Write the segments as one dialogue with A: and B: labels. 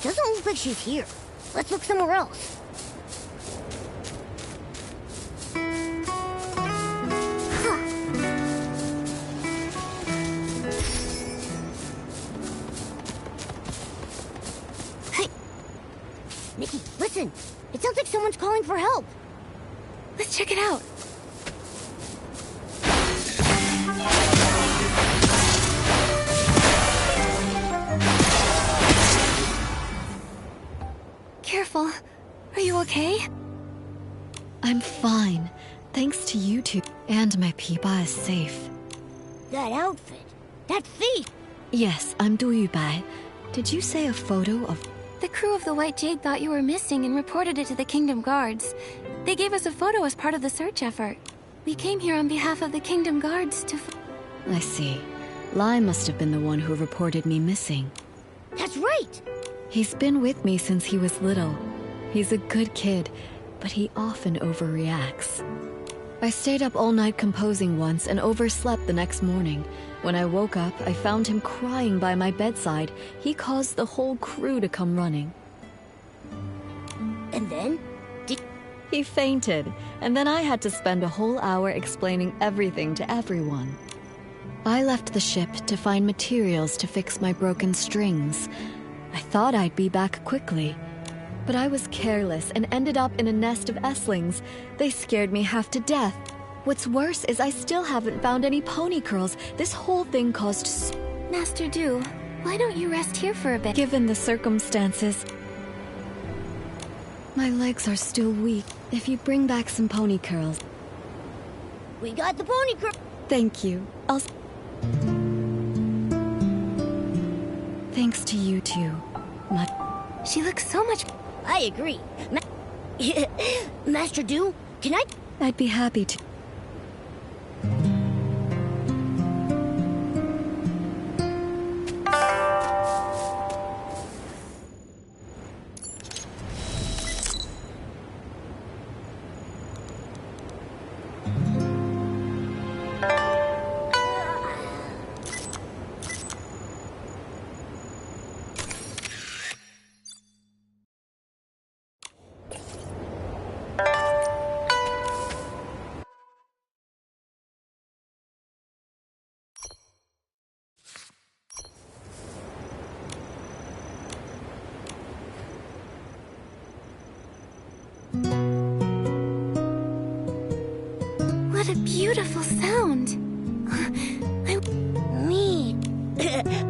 A: Doesn't look like she's here. Let's look somewhere else. Hey! Nikki, listen! It sounds like someone's calling for help!
B: Let's check it out. Careful. Are you okay? I'm fine. Thanks to you two. And my Piba is safe.
A: That outfit! That thief!
B: Yes, I'm Du Yubai. Did you say a photo of... The crew of the White Jade thought you were missing and reported it to the Kingdom Guards. They gave us a photo as part of the search effort. We came here on behalf of the Kingdom Guards to... I see. Lai must have been the one who reported me missing.
A: That's right!
B: He's been with me since he was little. He's a good kid, but he often overreacts. I stayed up all night composing once and overslept the next morning. When I woke up, I found him crying by my bedside. He caused the whole crew to come running.
A: And then?
B: He fainted, and then I had to spend a whole hour explaining everything to everyone. I left the ship to find materials to fix my broken strings. I thought I'd be back quickly, but I was careless and ended up in a nest of Esslings. They scared me half to death. What's worse is I still haven't found any pony curls. This whole thing caused Master Du, why don't you rest here for a bit? Given the circumstances, my legs are still weak. If you bring back some pony curls...
A: We got the pony curl!
B: Thank you. Thanks to you too. She looks so much...
A: I agree. Master Du, can I...
B: I'd be happy to... What a beautiful sound!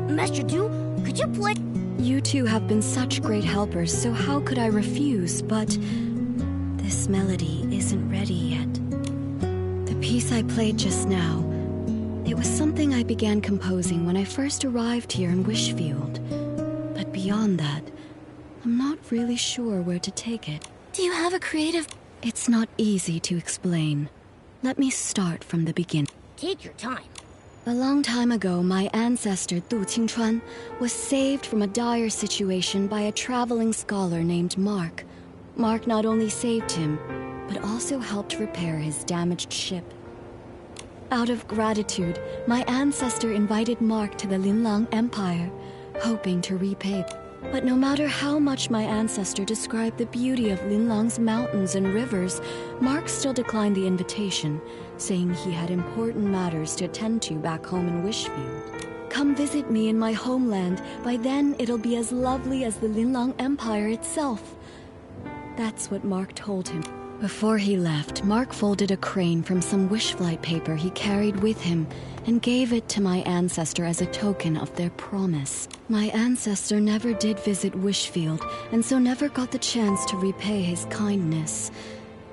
A: Master Du, could you play?
B: You two have been such great helpers, so how could I refuse? But this melody isn't ready yet. The piece I played just now, it was something I began composing when I first arrived here in Wishfield. But beyond that, I'm not really sure where to take it. Do you have a creative... It's not easy to explain. Let me start from the beginning.
A: Take your time.
B: A long time ago, my ancestor Du Qingchuan was saved from a dire situation by a traveling scholar named Mark. Mark not only saved him, but also helped repair his damaged ship. Out of gratitude, my ancestor invited Mark to the Linlang Empire, hoping to repay. But no matter how much my ancestor described the beauty of Linlang's mountains and rivers, Mark still declined the invitation, saying he had important matters to attend to back home in Wishfield. Come visit me in my homeland. By then, it'll be as lovely as the Linlang Empire itself. That's what Mark told him. Before he left, Mark folded a crane from some wishflight paper he carried with him and gave it to my ancestor as a token of their promise. My ancestor never did visit Wishfield, and so never got the chance to repay his kindness.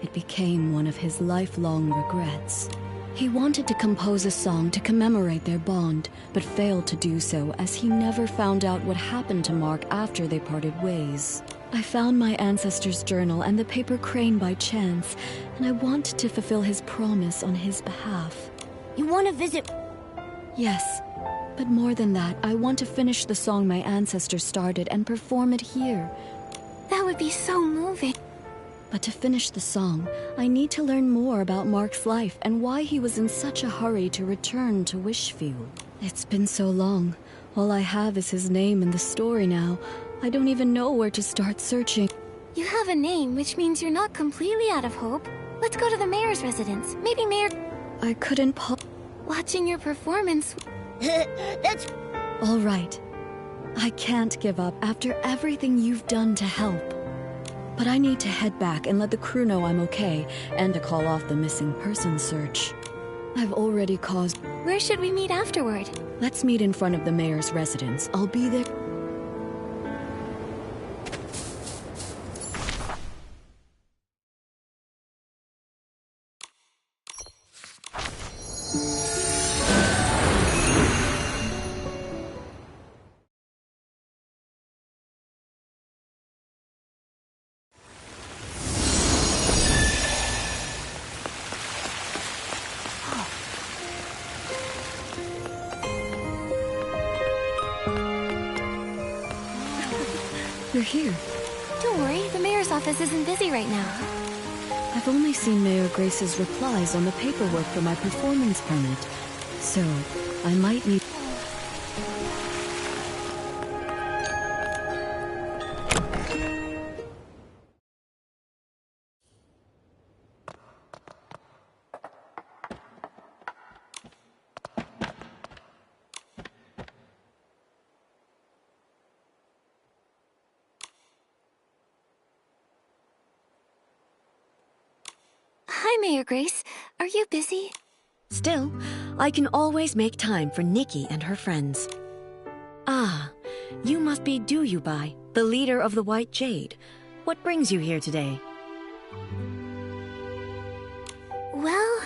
B: It became one of his lifelong regrets. He wanted to compose a song to commemorate their bond, but failed to do so as he never found out what happened to Mark after they parted ways. I found my ancestor's journal and the paper crane by chance, and I wanted to fulfill his promise on his behalf.
A: You want to visit?
B: Yes, but more than that, I want to finish the song my ancestor started and perform it here. That would be so moving. But to finish the song, I need to learn more about Mark's life and why he was in such a hurry to return to Wishfield. It's been so long. All I have is his name and the story now. I don't even know where to start searching.
C: You have a name, which means you're not completely out of hope. Let's go to the mayor's residence. Maybe Mayor...
B: I couldn't
C: Watching your performance...
A: That's...
B: All right. I can't give up after everything you've done to help. But I need to head back and let the crew know I'm okay, and to call off the missing person search. I've already caused...
C: Where should we meet afterward?
B: Let's meet in front of the mayor's residence. I'll be there... You're here.
C: Don't worry, the mayor's office isn't busy right now.
B: I've only seen Mayor Grace's replies on the paperwork for my performance permit, so I might need...
C: Hi, Mayor Grace. Are you busy?
D: Still, I can always make time for Nikki and her friends. Ah, you must be Duyubai, the leader of the White Jade. What brings you here today?
C: Well...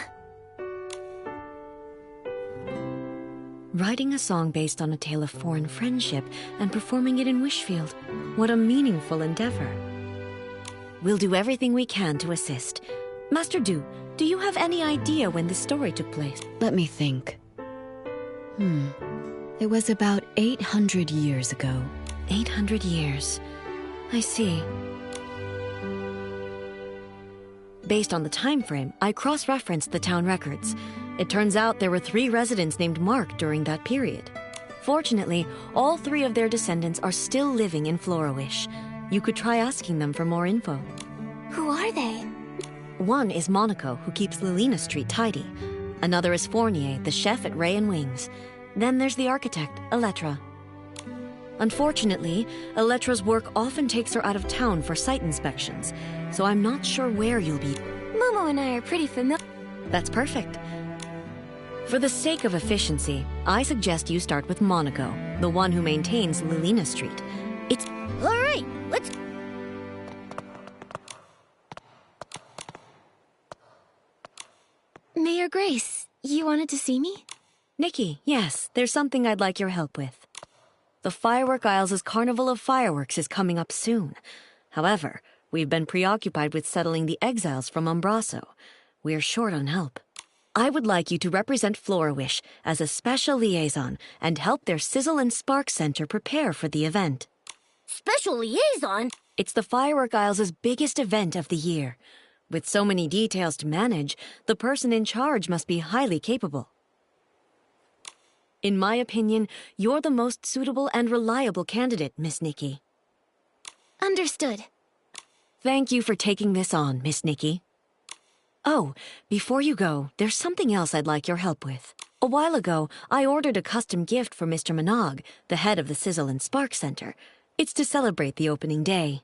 D: Writing a song based on a tale of foreign friendship and performing it in Wishfield. What a meaningful endeavor. We'll do everything we can to assist. Master Du, do you have any idea when this story took place?
B: Let me think. It was about 800 years ago.
D: 800 years. I see. Based on the time frame, I cross-referenced the town records. It turns out there were 3 residents named Mark during that period. Fortunately, all 3 of their descendants are still living in Florawish. You could try asking them for more info.
C: Who are they?
D: One is Monaco, who keeps Lilina Street tidy. Another is Fournier, the chef at Ray and Wings. Then there's the architect, Elettra. Unfortunately, Elettra's work often takes her out of town for site inspections, so I'm not sure where you'll be.
C: Momo and I are pretty familiar.
D: That's perfect. For the sake of efficiency, I suggest you start with Monaco, the one who maintains Lilina Street. It's...
A: All right, let's...
C: Mayor Grace, you wanted to see me?
D: Nikki, yes, there's something I'd like your help with. The Firework Isles' Carnival of Fireworks is coming up soon. However, we've been preoccupied with settling the exiles from Umbraso. We're short on help. I would like you to represent Florawish as a special liaison and help their Sizzle and Spark Center prepare for the event.
A: Special liaison?
D: It's the Firework Isles' biggest event of the year. With so many details to manage, the person in charge must be highly capable. In my opinion, you're the most suitable and reliable candidate, Miss Nikki.
C: Understood.
D: Thank you for taking this on, Miss Nikki. Oh, before you go, there's something else I'd like your help with. A while ago, I ordered a custom gift for Mr. Manaug, the head of the Sizzle and Spark Center. It's to celebrate the opening day.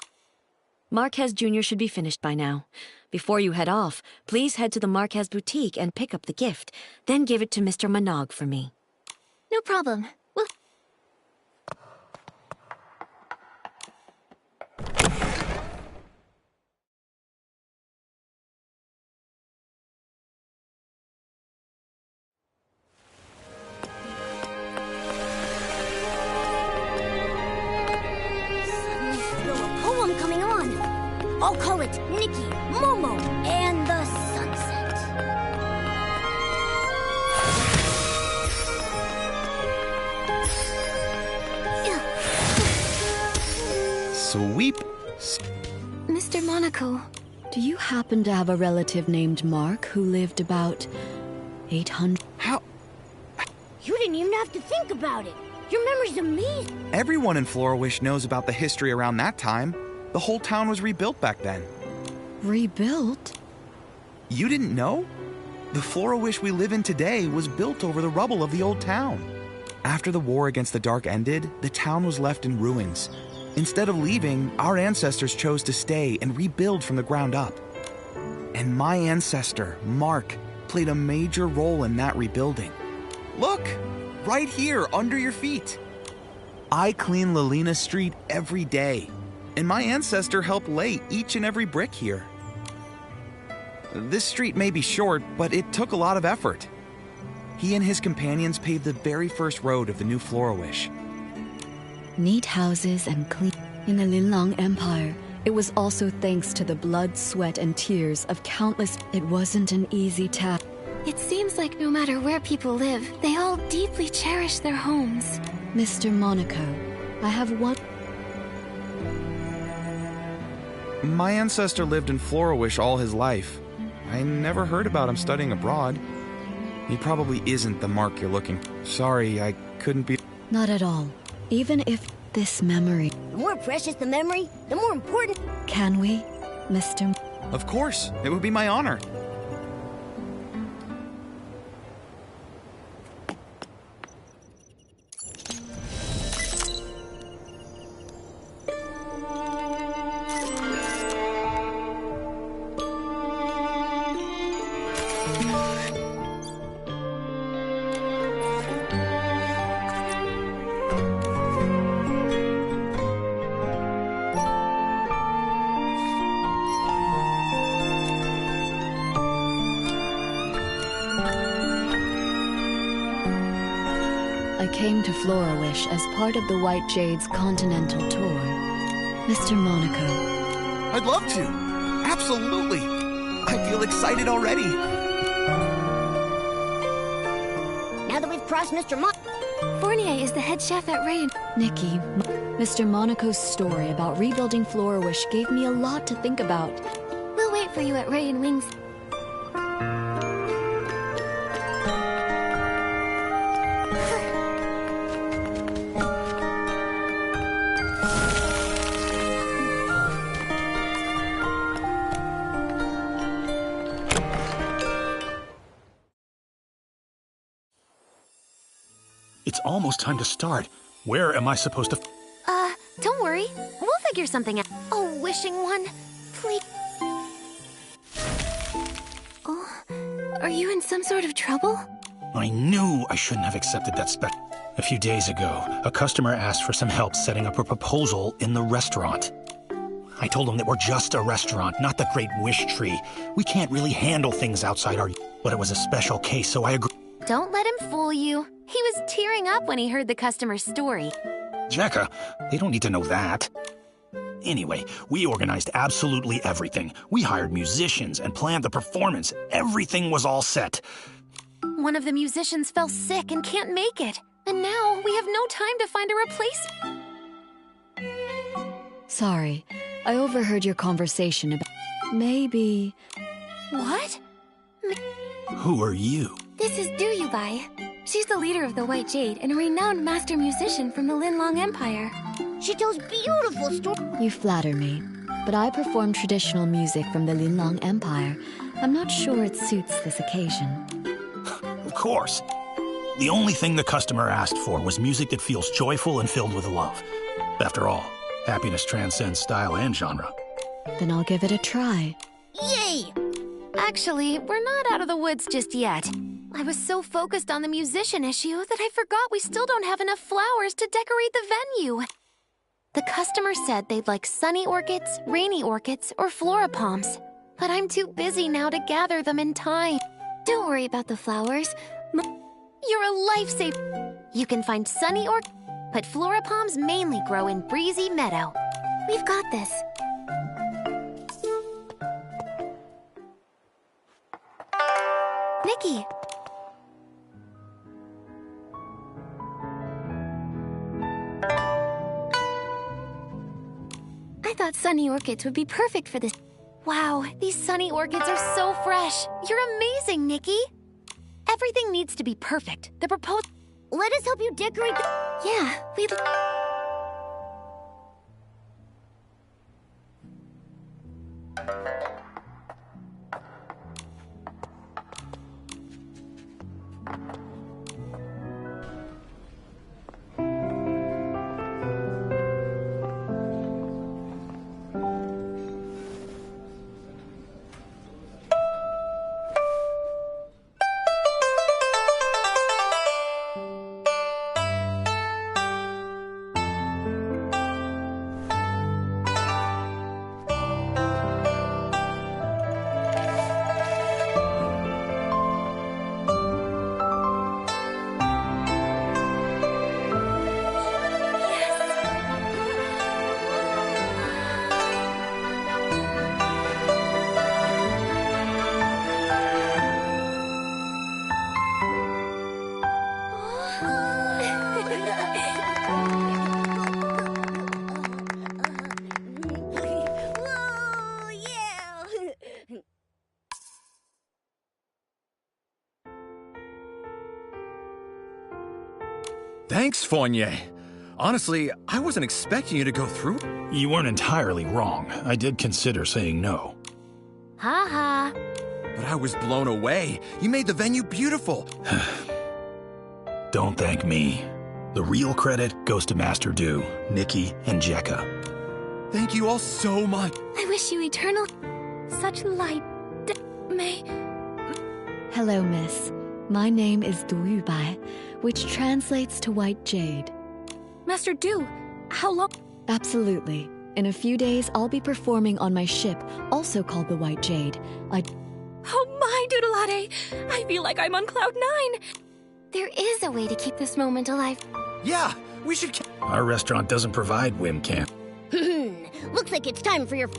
D: Marquez Jr. should be finished by now. Before you head off, please head to the Marquez boutique and pick up the gift, then give it to Mr. Manaug for me.
C: No problem. Well...
A: Suddenly feel a poem coming on. I'll call it Nikki, Momo, and the Sunset.
E: Sweep.
C: Mr. Monaco,
B: Do you happen to have a relative named Mark who lived about 800?
E: How?
A: You didn't even have to think about it. Your memory's amazing.
E: Everyone in Florawish knows about the history around that time. The whole town was rebuilt back then.
B: Rebuilt?
E: You didn't know? The Florawish we live in today was built over the rubble of the old town. After the war against the Dark ended, the town was left in ruins. Instead of leaving, our ancestors chose to stay and rebuild from the ground up. And my ancestor, Mark, played a major role in that rebuilding. Look, right here under your feet. I clean Lalina Street every day, and my ancestor helped lay each and every brick here. This street may be short, but it took a lot of effort. He and his companions paved the very first road of the new Florawish.
B: Neat houses and clean. In the Linlang Empire, it was also thanks to the blood, sweat, and tears of countless. It wasn't an easy task.
C: It seems like no matter where people live, they all deeply cherish their homes.
B: Mr. Monaco, I have one.
E: My ancestor lived in Florawish all his life. I never heard about him studying abroad. He probably isn't the Mark you're looking for. Sorry, I couldn't be.
B: Not at all. Even if this memory.
A: The more precious the memory, the more important.
B: Can we, Mr.
E: Of course, it would be my honor.
B: I came to Florawish as part of the White Jade's continental tour. Mr. Monaco.
E: I'd love to. Absolutely. I feel excited already.
A: Now that we've crossed Mr.
C: Fournier is the head chef at Rain.
B: Nikki, Mr. Monaco's story about rebuilding Florawish gave me a lot to think about.
C: We'll wait for you at Ray and Wings.
F: It's almost time to start. Where am I supposed to...
C: Don't worry. We'll figure something out. Oh, wishing one. Please. Oh, are you in some sort of trouble?
F: I knew I shouldn't have accepted that spec. A few days ago, a customer asked for some help setting up a proposal in the restaurant. I told him that we're just a restaurant, not the Great Wish Tree. We can't really handle things outside our... But it was a special case, so I agreed.
C: Don't let him fool you. He was tearing up when he heard the customer's story.
F: Jacka, they don't need to know that. Anyway, we organized absolutely everything. We hired musicians and planned the performance. Everything was all set.
C: One of the musicians fell sick and can't make it. And now we have no time to find a replacement.
B: Sorry, I overheard your conversation about... Maybe...
C: What?
F: Who are you?
C: This is Duyubai. She's the leader of the White Jade and a renowned master musician from the Linlang Empire.
A: She tells beautiful stories.
B: You flatter me, but I perform traditional music from the Linlang Empire. I'm not sure it suits this occasion.
F: Of course. The only thing the customer asked for was music that feels joyful and filled with love. After all, happiness transcends style and genre.
B: Then I'll give it a try.
A: Yay!
C: Actually, we're not out of the woods just yet. I was so focused on the musician issue that I forgot we still don't have enough flowers to decorate the venue. The customer said they'd like sunny orchids, rainy orchids, or flora palms. But I'm too busy now to gather them in time. Don't worry about the flowers. You're a lifesaver. You can find sunny orchids, but flora palms mainly grow in breezy meadow. We've got this. Nikki! I thought sunny orchids would be perfect for this. Wow, these sunny orchids are so fresh. You're amazing, Nikki. Everything needs to be perfect. The proposal...
A: Let us help you decorate the...
C: Yeah, we...
A: Oh, yeah!
G: Thanks, Fournier. Honestly, I wasn't expecting you to go through.
F: You weren't entirely wrong. I did consider saying no.
C: Ha ha.
G: But I was blown away. You made the venue beautiful.
F: Don't thank me. The real credit goes to Master Du, Nikki, and Jekka.
G: Thank you all so much.
C: I wish you eternal... such light... May...
B: Hello, miss. My name is Du Yubai, which translates to White Jade.
C: Master Du, how long...
B: Absolutely. In a few days, I'll be performing on my ship, also called the White Jade.
C: Oh my, Doodleade! I feel like I'm on cloud 9! There is a way to keep this moment alive.
G: Yeah, we should...
F: Our restaurant doesn't provide whim camp.
A: Looks like it's time for your...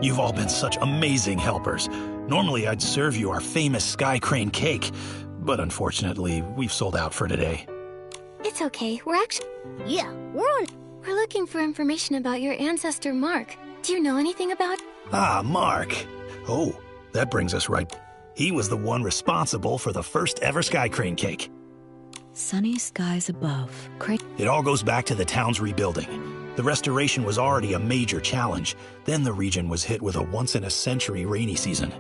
F: You've all been such amazing helpers. Normally, I'd serve you our famous Sky Crane cake, but unfortunately, we've sold out for today.
C: It's okay. We're
A: Yeah, we're
C: looking for information about your ancestor, Mark. Do you know anything about...
F: Ah, Mark. Oh, that brings us right. He was the one responsible for the first ever Sky Crane cake.
B: Sunny skies above.
F: It all goes back to the town's rebuilding. The restoration was already a major challenge. Then the region was hit with a once-in-a-century rainy season.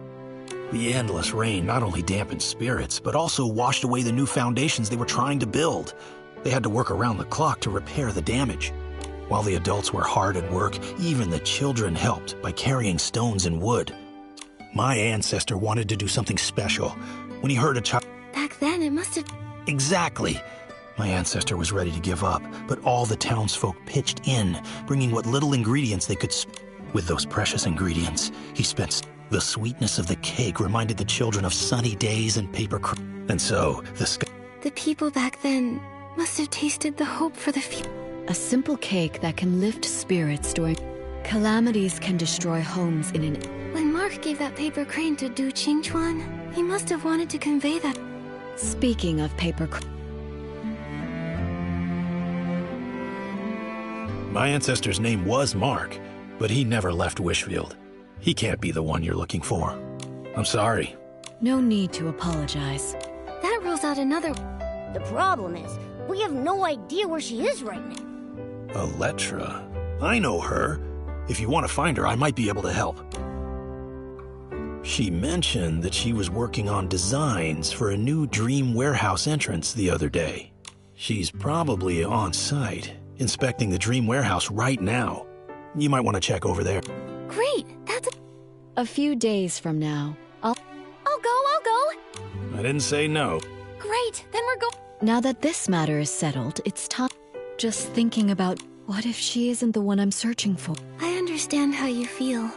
F: The endless rain not only dampened spirits, but also washed away the new foundations they were trying to build. They had to work around the clock to repair the damage. While the adults were hard at work, even the children helped by carrying stones and wood. My ancestor wanted to do something special. When he heard a child...
C: Back then, it must have...
F: Exactly. My ancestor was ready to give up, but all the townsfolk pitched in, bringing what little ingredients they could... With those precious ingredients, he spent... The sweetness of the cake reminded the children of sunny days and paper... And so,
C: The people back then must have tasted the hope for the future.
B: A simple cake that can lift spirits during... Calamities can destroy homes in an...
C: When Mark gave that paper crane to Du Qingchuan, he must have wanted to convey that...
B: Speaking of paper...
F: My ancestor's name was Mark, but he never left Wishfield. He can't be the one you're looking for. I'm sorry.
B: No need to apologize.
C: That rules out another...
A: The problem is, we have no idea where she is right now.
F: Electra. I know her. If you want to find her, I might be able to help. She mentioned that she was working on designs for a new Dream Warehouse entrance the other day. She's probably on site, inspecting the Dream Warehouse right now. You might want to check over there.
C: Great, that's
B: A few days from now,
C: I'll go.
F: I didn't say no.
C: Great, then we're going...
B: Now that this matter is settled, it's time... Just thinking about, what if she isn't the one I'm searching for?
C: I understand how you feel.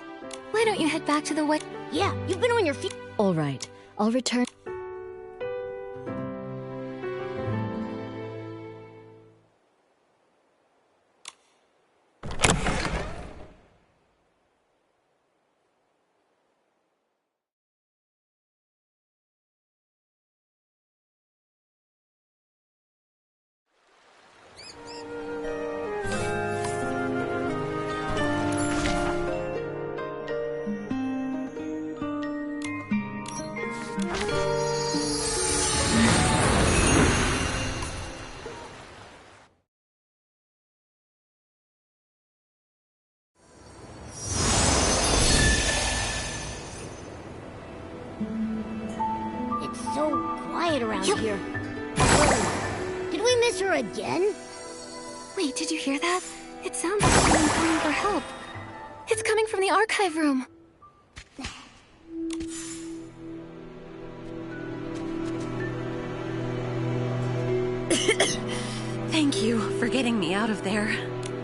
C: Why don't you head back to the what...
A: Yeah, you've been on your feet.
B: All right, I'll return...
A: It's so quiet around here. Oh, did we miss her again?
C: Wait, did you hear that? It sounds like someone calling for help. It's coming from the archive room.
H: Thank you for getting me out of there.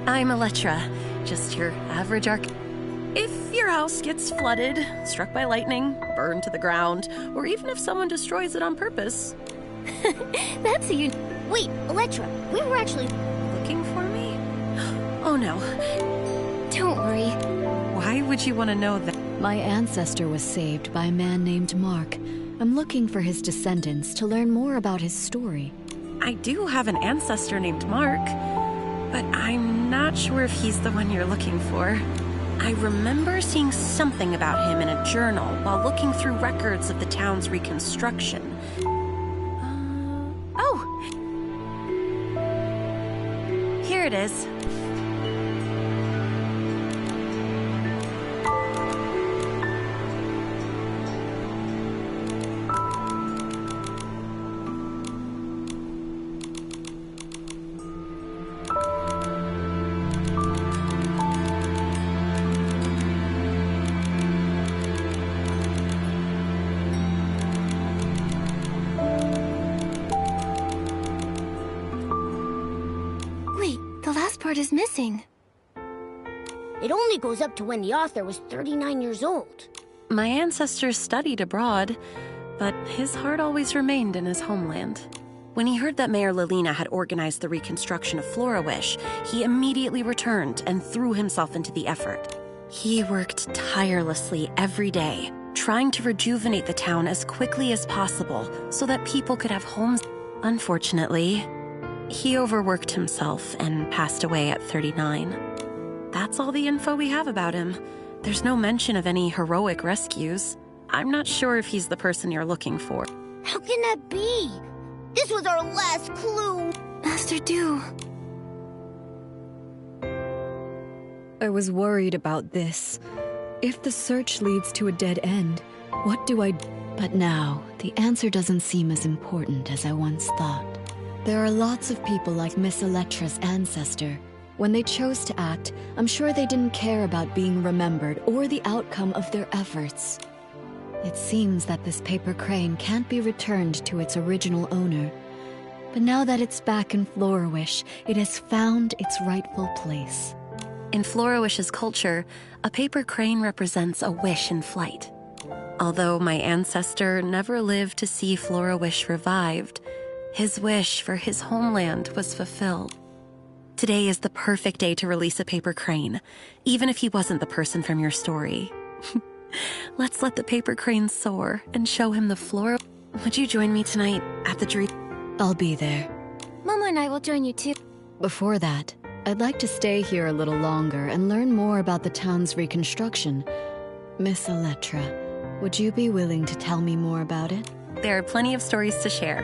H: I'm Electra, just your average If your house gets flooded, struck by lightning, burned to the ground, or even if someone destroys it on purpose...
C: That's you.
A: Wait, Electra, we were actually...
H: Looking for me? Oh no.
C: Don't worry.
H: Why would you want to know that?
B: My ancestor was saved by a man named Mark. I'm looking for his descendants to learn more about his story.
H: I do have an ancestor named Mark, but I'm not sure if he's the one you're looking for. I remember seeing something about him in a journal while looking through records of the town's reconstruction. Oh! Here it is.
C: Wait, the last part is missing.
A: It only goes up to when the author was 39 years old.
H: My ancestors studied abroad, but his heart always remained in his homeland. When he heard that Mayor Lilina had organized the reconstruction of Florawish, he immediately returned and threw himself into the effort. He worked tirelessly every day, trying to rejuvenate the town as quickly as possible so that people could have homes. Unfortunately, he overworked himself and passed away at 39. That's all the info we have about him. There's no mention of any heroic rescues. I'm not sure if he's the person you're looking for.
A: How can that be? This was our last clue.
B: Master Du. I was worried about this. If the search leads to a dead end, what do I do? But now, the answer doesn't seem as important as I once thought. There are lots of people like Miss Electra's ancestor. When they chose to act, I'm sure they didn't care about being remembered or the outcome of their efforts. It seems that this paper crane can't be returned to its original owner. But now that it's back in Florawish, it has found its rightful place.
H: In Florawish's culture, a paper crane represents a wish in flight. Although my ancestor never lived to see Florawish revived, his wish for his homeland was fulfilled. Today is the perfect day to release a paper crane, even if he wasn't the person from your story. Let's let the paper crane soar and show him the Flora. Would you join me tonight at the dream?
B: I'll be there.
C: Momo and I will join you too.
B: Before that, I'd like to stay here a little longer and learn more about the town's reconstruction. Miss Electra, would you be willing to tell me more about it?
H: There are plenty of stories to share.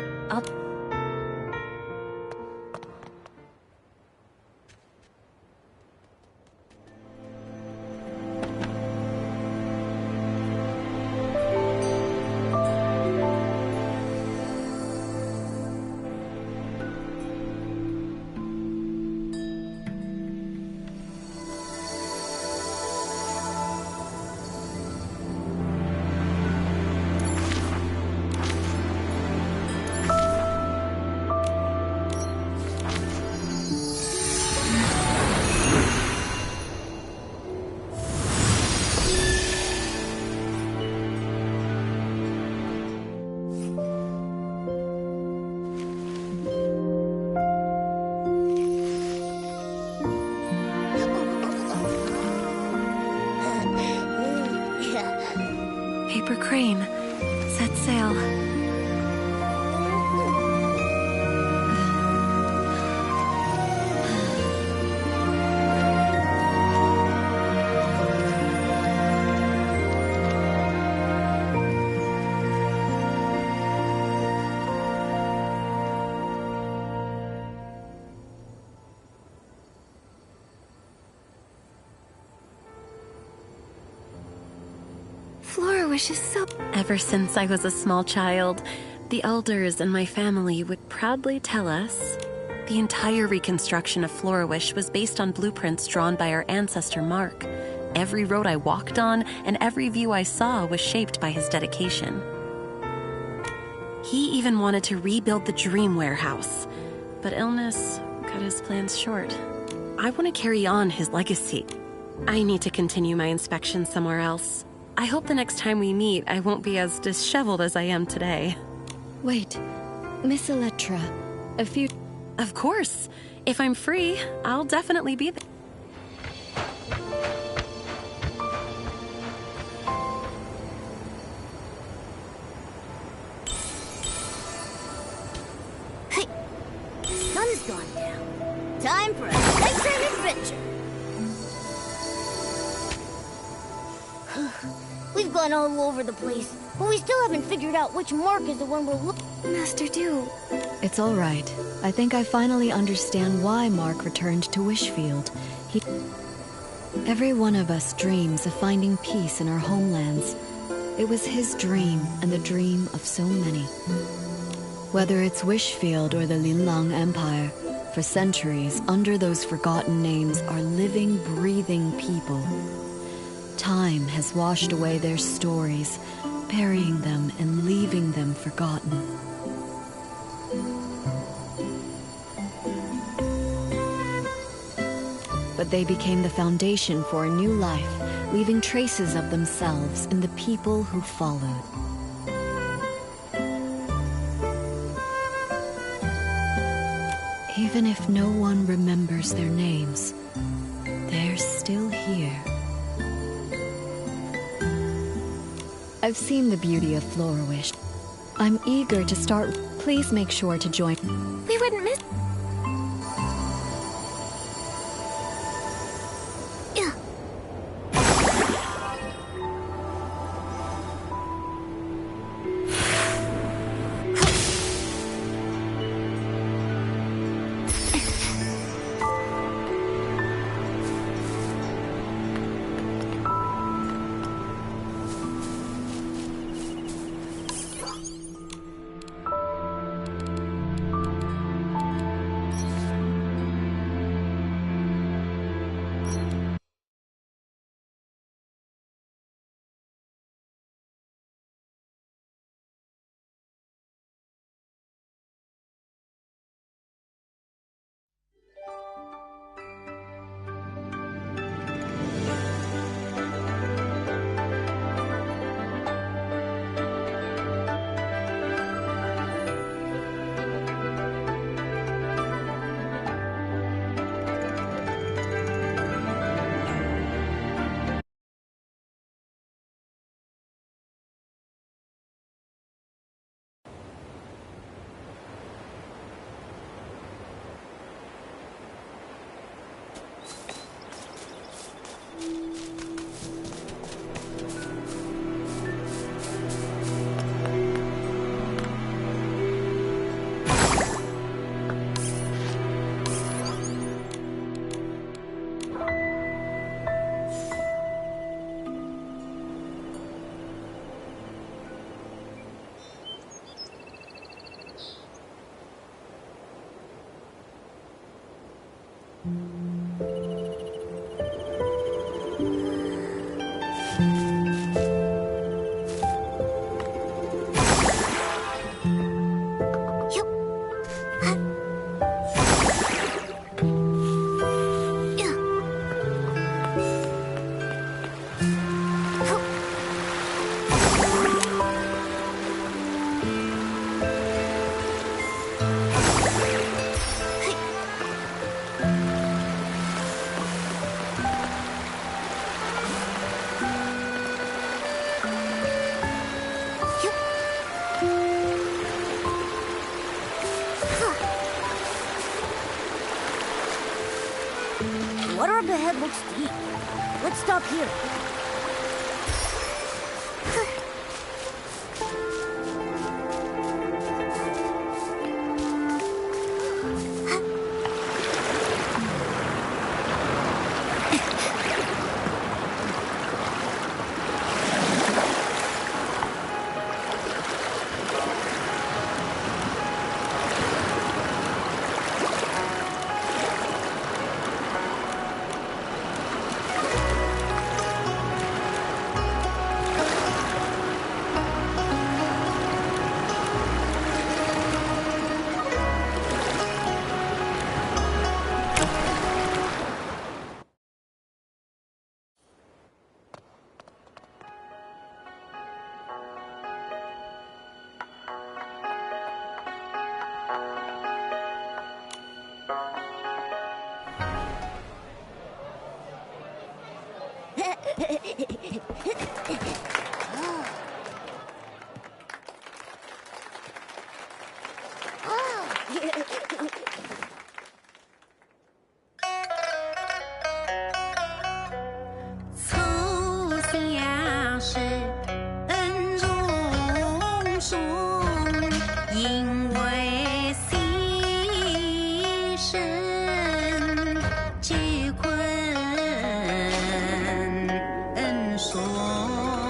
H: Paper crane, set sail.
C: Florawish is so...
H: Ever since I was a small child, the elders in my family would proudly tell us the entire reconstruction of Florawish was based on blueprints drawn by our ancestor Mark. Every road I walked on and every view I saw was shaped by his dedication. He even wanted to rebuild the Dream Warehouse, but illness cut his plans short. I want to carry on his legacy. I need to continue my inspection somewhere else. I hope the next time we meet, I won't be as disheveled as I am today.
B: Wait, Miss Electra, a few...
H: Of course. If I'm free, I'll definitely be there.
A: Hey, the sun's gone down. Time for a nighttime adventure. We've gone all over the place, but we still haven't figured out which Mark is the one we're looking...
C: Master Du.
B: It's all right. I think I finally understand why Mark returned to Wishfield. Every one of us dreams of finding peace in our homelands. It was his dream and the dream of so many. Whether it's Wishfield or the Linlang Empire, for centuries, under those forgotten names are living, breathing people. Time has washed away their stories, burying them and leaving them forgotten. but they became the foundation for a new life, leaving traces of themselves in the people who followed. Even if no one remembers their names, they're still here. I've seen the beauty of Flourish. I'm eager to start. Please make sure to join.
C: We wouldn't miss.
A: Water up ahead looks deep. Let's stop here. Oh.
I: 从相识恩重重，因为牺牲结困恩son。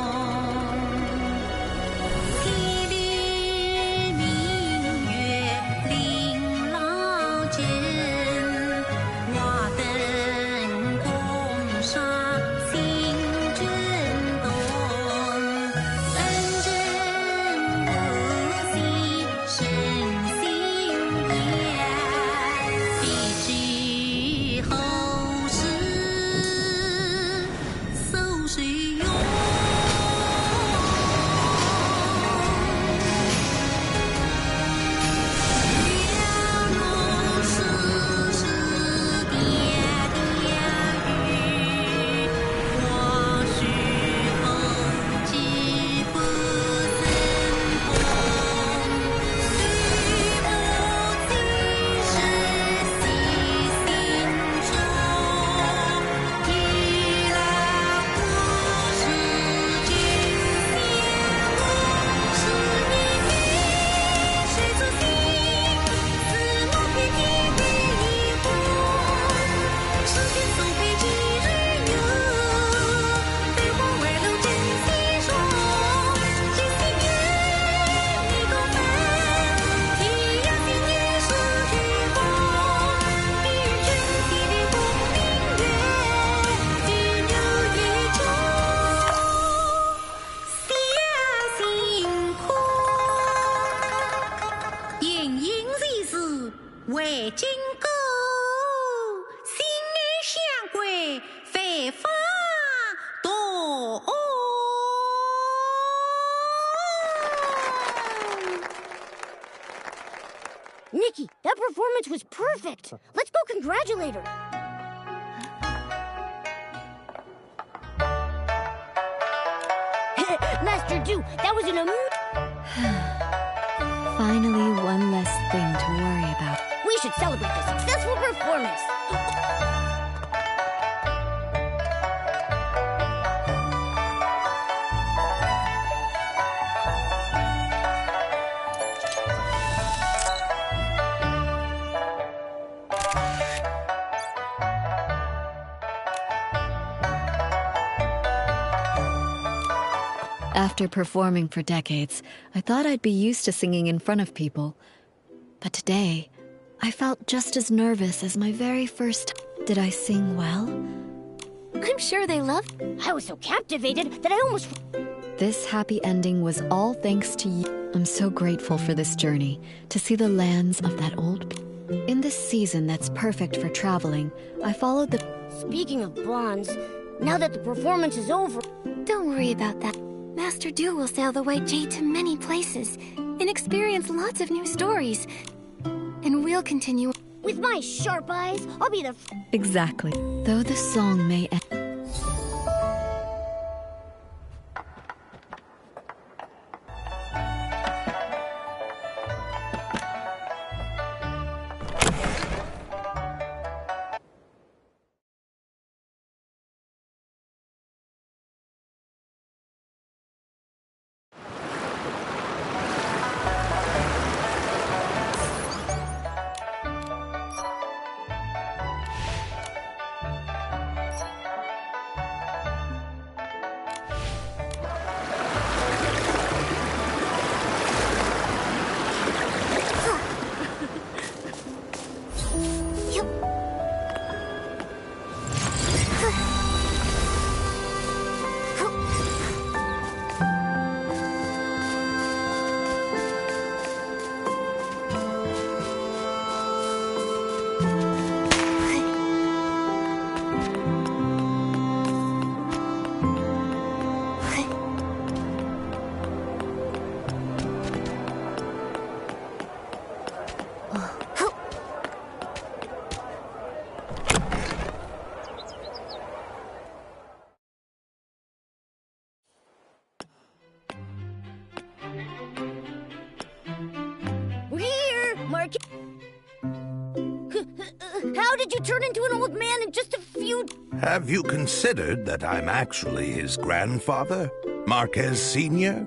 I: 金钩，心儿相归，飞发动。
A: Nikki, that performance was perfect. Let's go congratulate her. Master Du, that was an
B: Finally, one less thing to worry about.
A: We should celebrate the successful performance.
B: After performing for decades, I thought I'd be used to singing in front of people. But today, I felt just as nervous as my very first time. Did I sing well?
C: I'm sure they loved.
A: I was so captivated that I almost...
B: This happy ending was all thanks to you. I'm so grateful for this journey, to see the lands of that old... In this season that's perfect for traveling, I followed the...
A: Speaking of bonds, now that the performance is over...
C: Don't worry about that. Master Du will sail the White Jade to many places and experience lots of new stories. And we'll continue.
A: With my sharp eyes, I'll be the...
B: Exactly. Though the song may end...
A: How did you turn into an old man in just a few...
J: Have you considered that I'm actually his grandfather, Marquez Sr.?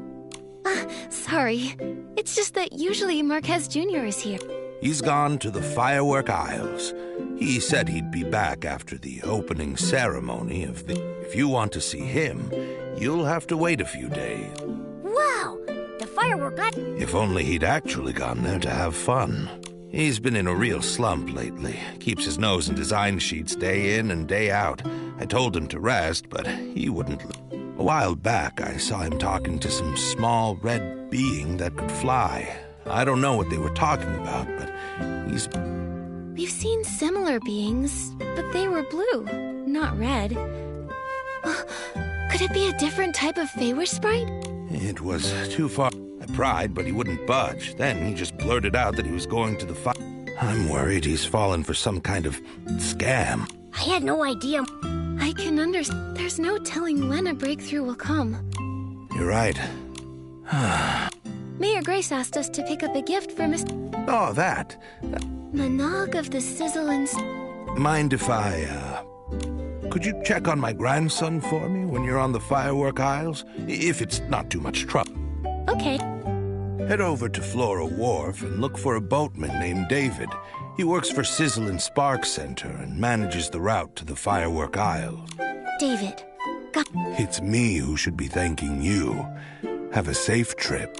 C: Sorry. It's just that usually Marquez Jr. is here.
J: He's gone to the Firework Isles. He said he'd be back after the opening ceremony of the... If you want to see him, you'll have to wait a few days.
A: Wow! The firework
J: If only he'd actually gone there to have fun. He's been in a real slump lately. Keeps his nose in design sheets day in and day out. I told him to rest, but he wouldn't. A while back, I saw him talking to some small red being that could fly. I don't know what they were talking about, but he's...
C: We've seen similar beings, but they were blue, not red. Could it be a different type of Feywish sprite?
J: It was too far. I pried, but he wouldn't budge. Then he just blurted out that he was going to the I'm worried he's fallen for some kind of scam.
A: I had no idea.
C: I can understand. There's no telling when a breakthrough will come.
J: You're right.
C: Mayor Grace asked us to pick up a gift for Miss...
J: Oh, that.
C: Manog of the Sizzle and...
J: Mind if I, Could you check on my grandson for me when you're on the Firework Isles? If it's not too much trouble.
C: Okay.
J: Head over to Flora Wharf and look for a boatman named David. He works for Sizzle and Spark Center and manages the route to the Firework Isles.
C: David.
J: It's me who should be thanking you. Have a safe trip.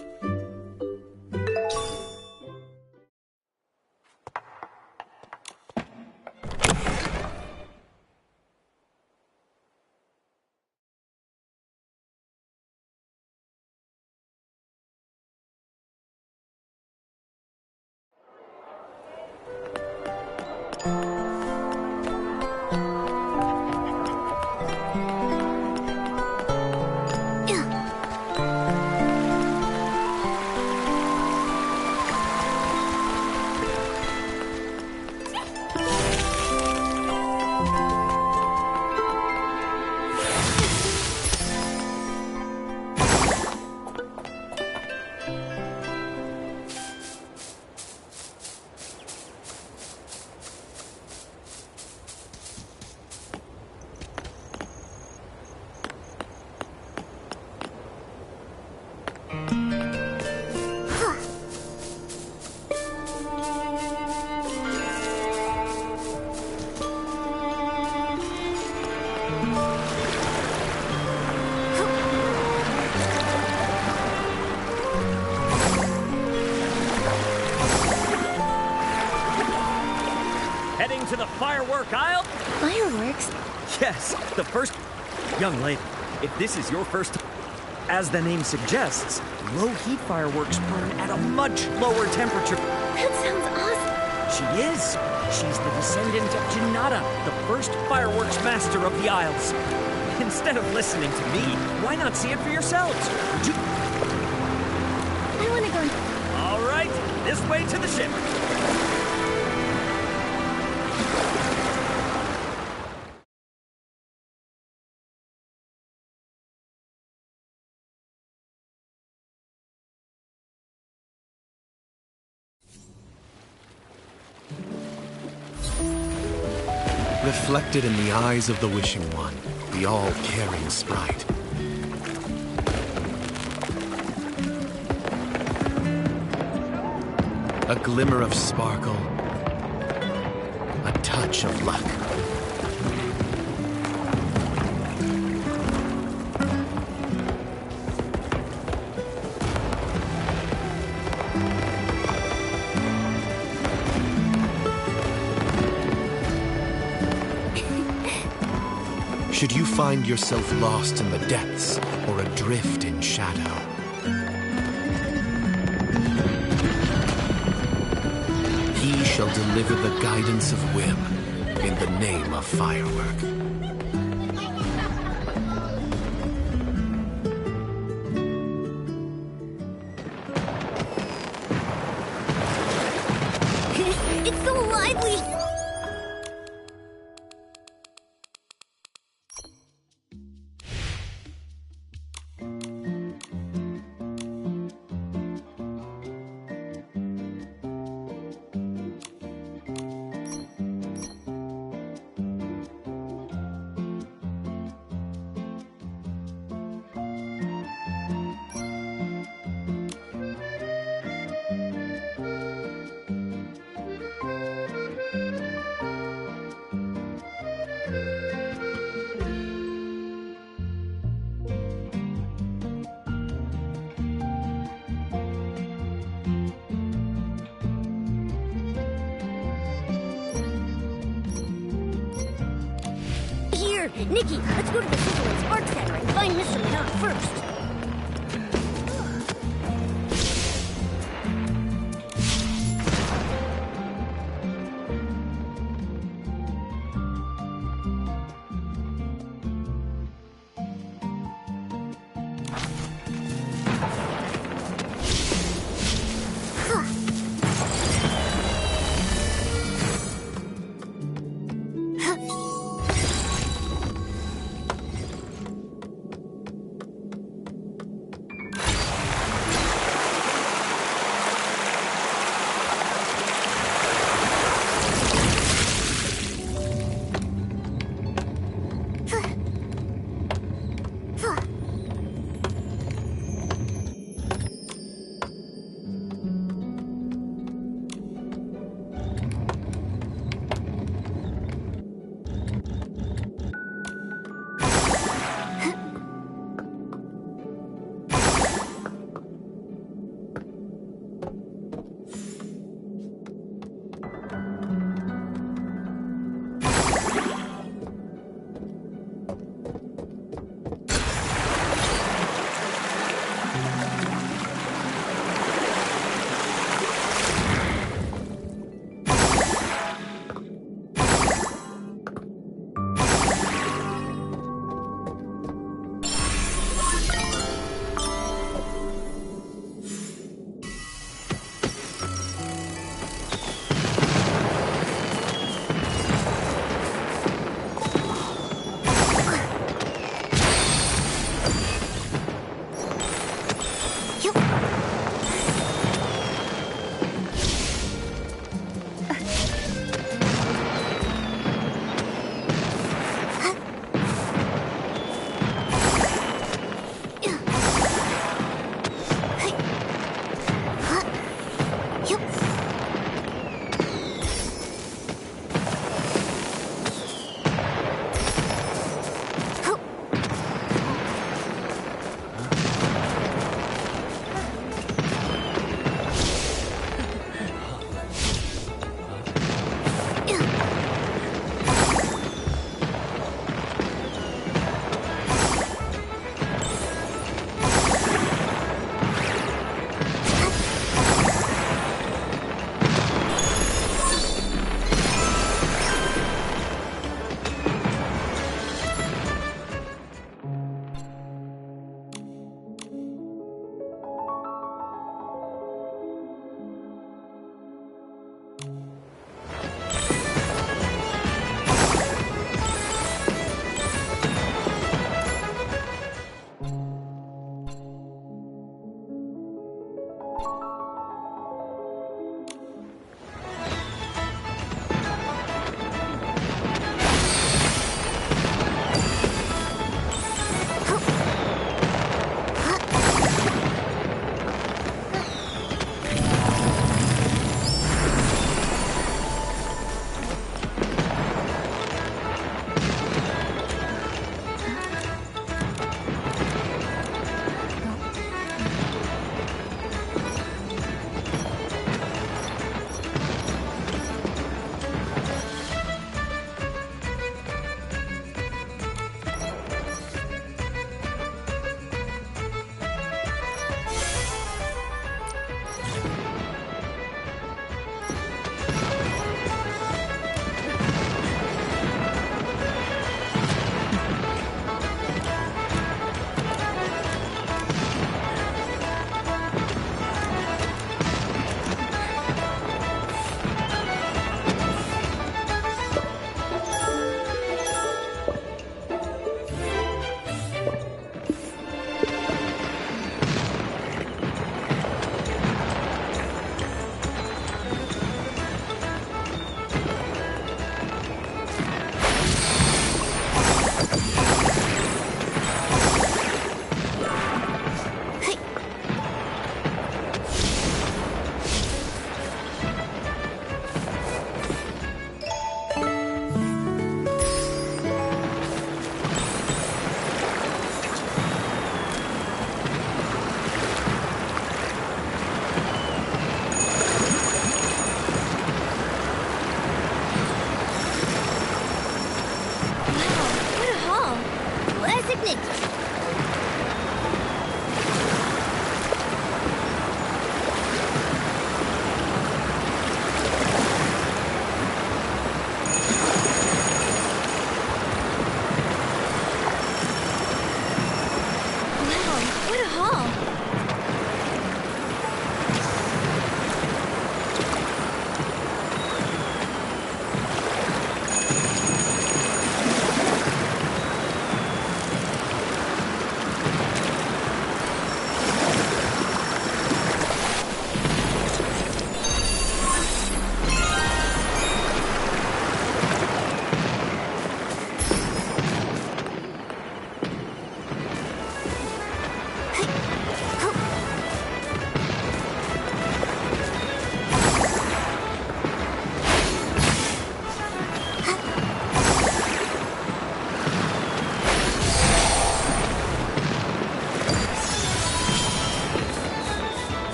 K: Heading to the firework aisle?
B: Fireworks?
K: Yes, the first... Young lady, if this is your first... As the name suggests, low-heat fireworks burn at a much lower temperature.
B: That sounds awesome.
K: She is. She's the descendant of Janata, the first fireworks master of the Isles. Instead of listening to me, why not see it for yourselves? Would you...
B: I want to go...
K: All right, this way to the ship.
L: Reflected in the eyes of the Wishing One, the all-caring sprite. A glimmer of sparkle, a touch of luck. Should you find yourself lost in the depths or adrift in shadow, he shall deliver the guidance of whim in the name of firework.
A: It's so lively! Nikki, let's go to the Sizzle and Spark Center and find Mr. Minot first.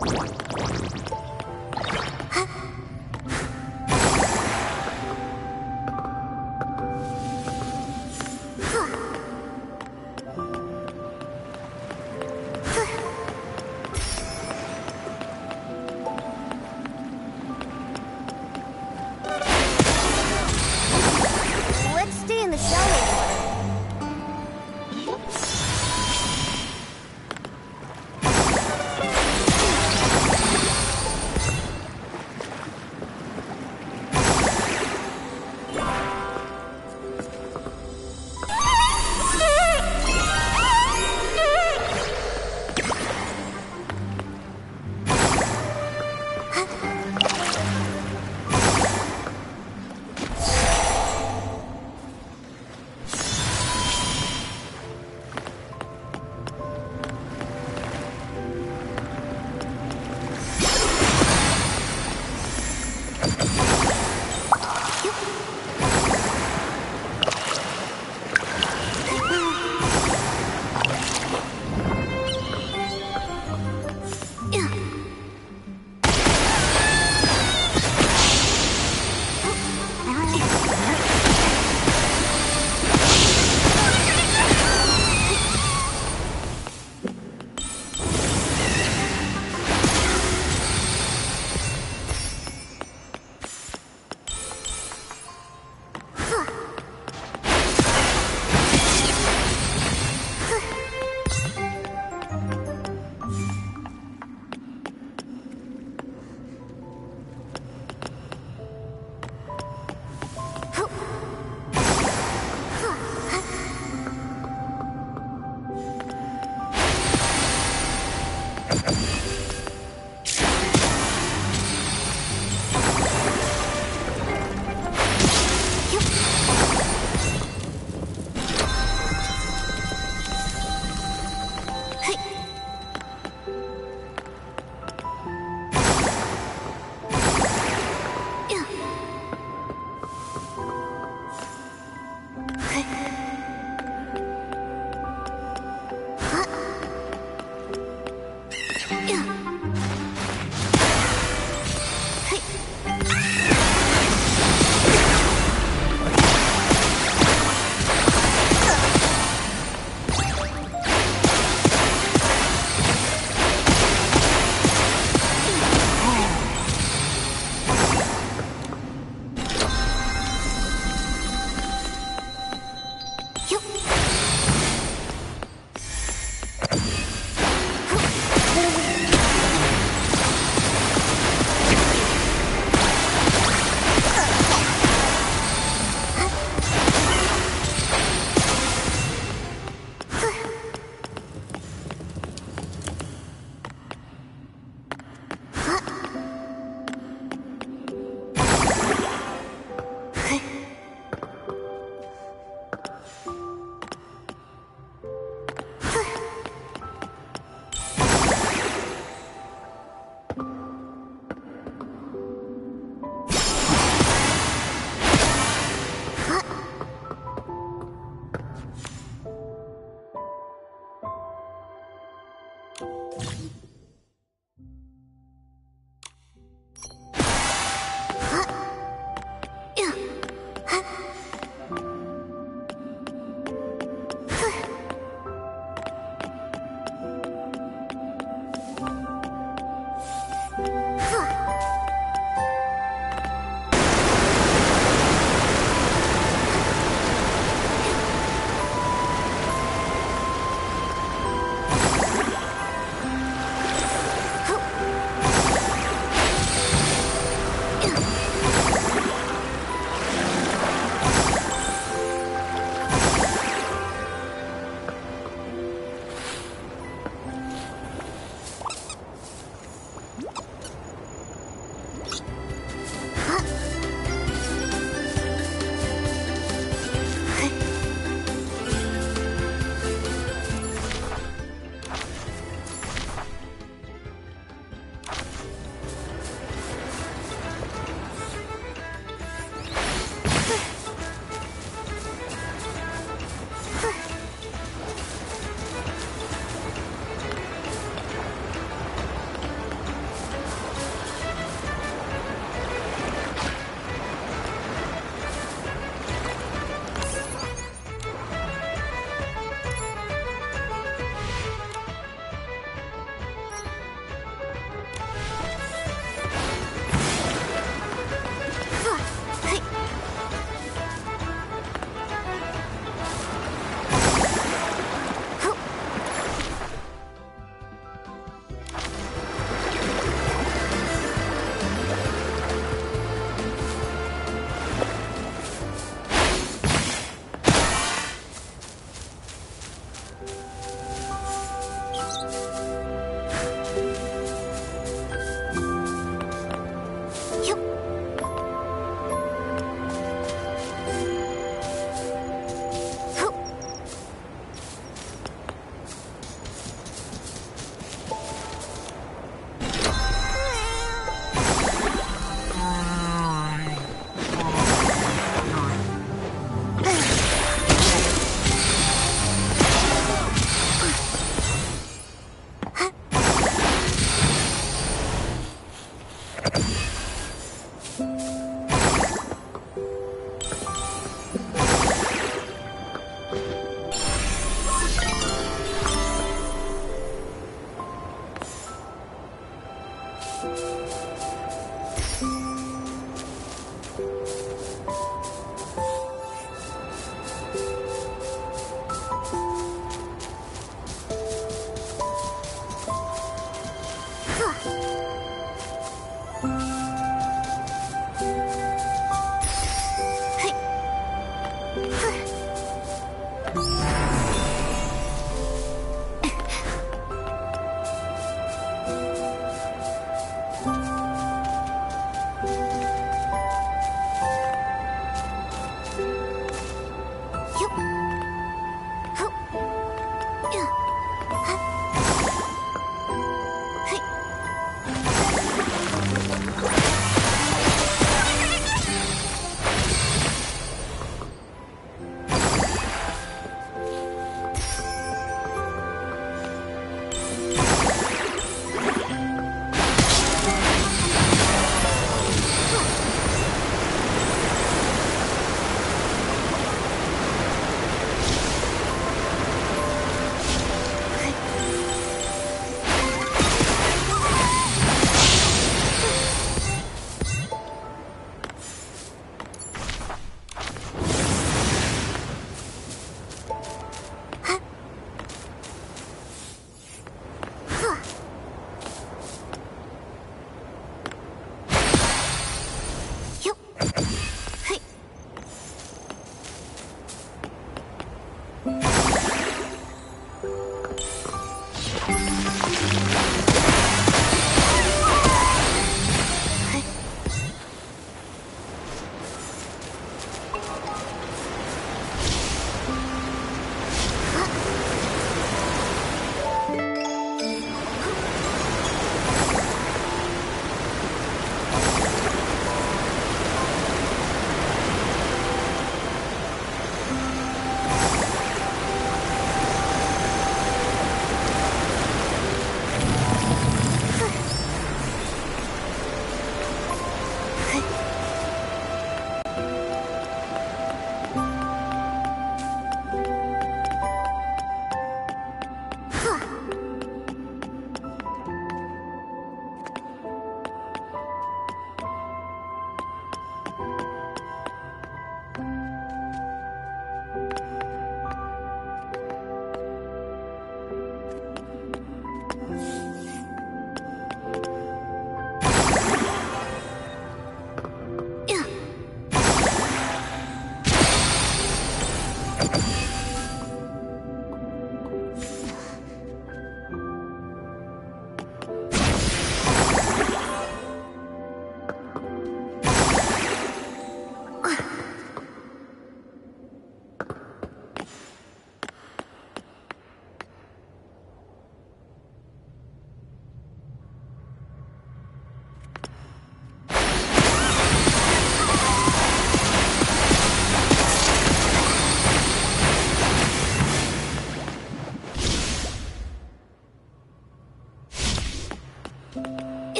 A: Let's stay in the shallow water.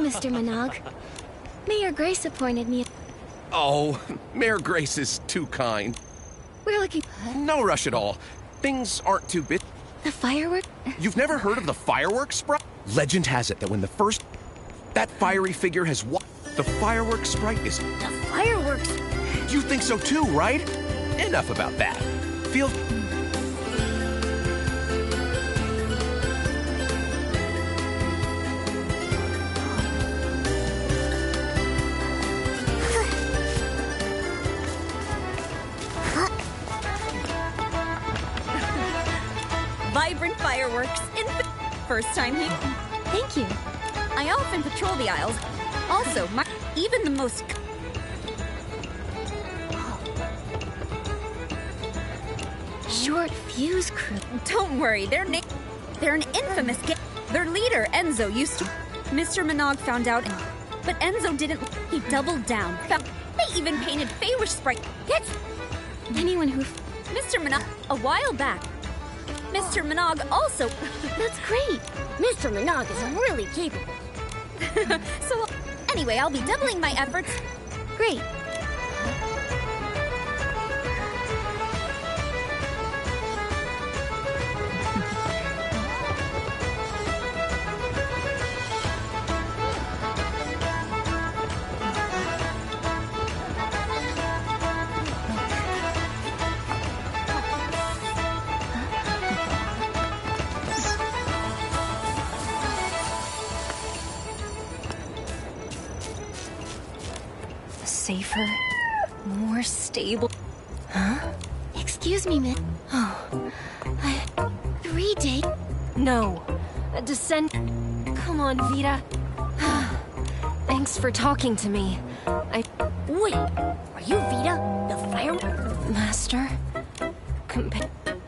C: Mr. Minogue. Mayor Grace appointed me.
M: Oh, Mayor Grace is too kind.
C: We're looking...
M: No rush at all. Things aren't too big.
C: The firework?
M: You've never heard of the fireworks sprite? Legend has it that when the first... that fiery figure has the fireworks sprite is...
A: The fireworks?
M: You think so too, right? Enough about that. Feel...
N: Vibrant fireworks in first time here.
C: Thank you.
N: I often patrol the aisles. Also, even the most...
C: Short fuse crew.
N: Don't worry, they're an infamous Their leader, Enzo, used to... Mr. Minogue found out, but Enzo didn't. He doubled down. They even painted Feywish sprite.
C: That's... Anyone who...
N: Mr. Minogue, a while back. Mr. Minogue also...
C: That's great.
A: Mr. Minogue is really capable.
N: So, anyway, I'll be doubling my efforts.
C: Great.
H: Safer, more stable.
C: Huh? Excuse me, miss.
H: Oh,
C: 3 days?
H: No. A descent. Come on, Vita. Thanks for talking to me.
A: Wait, are you Vita, the fire...
H: Master?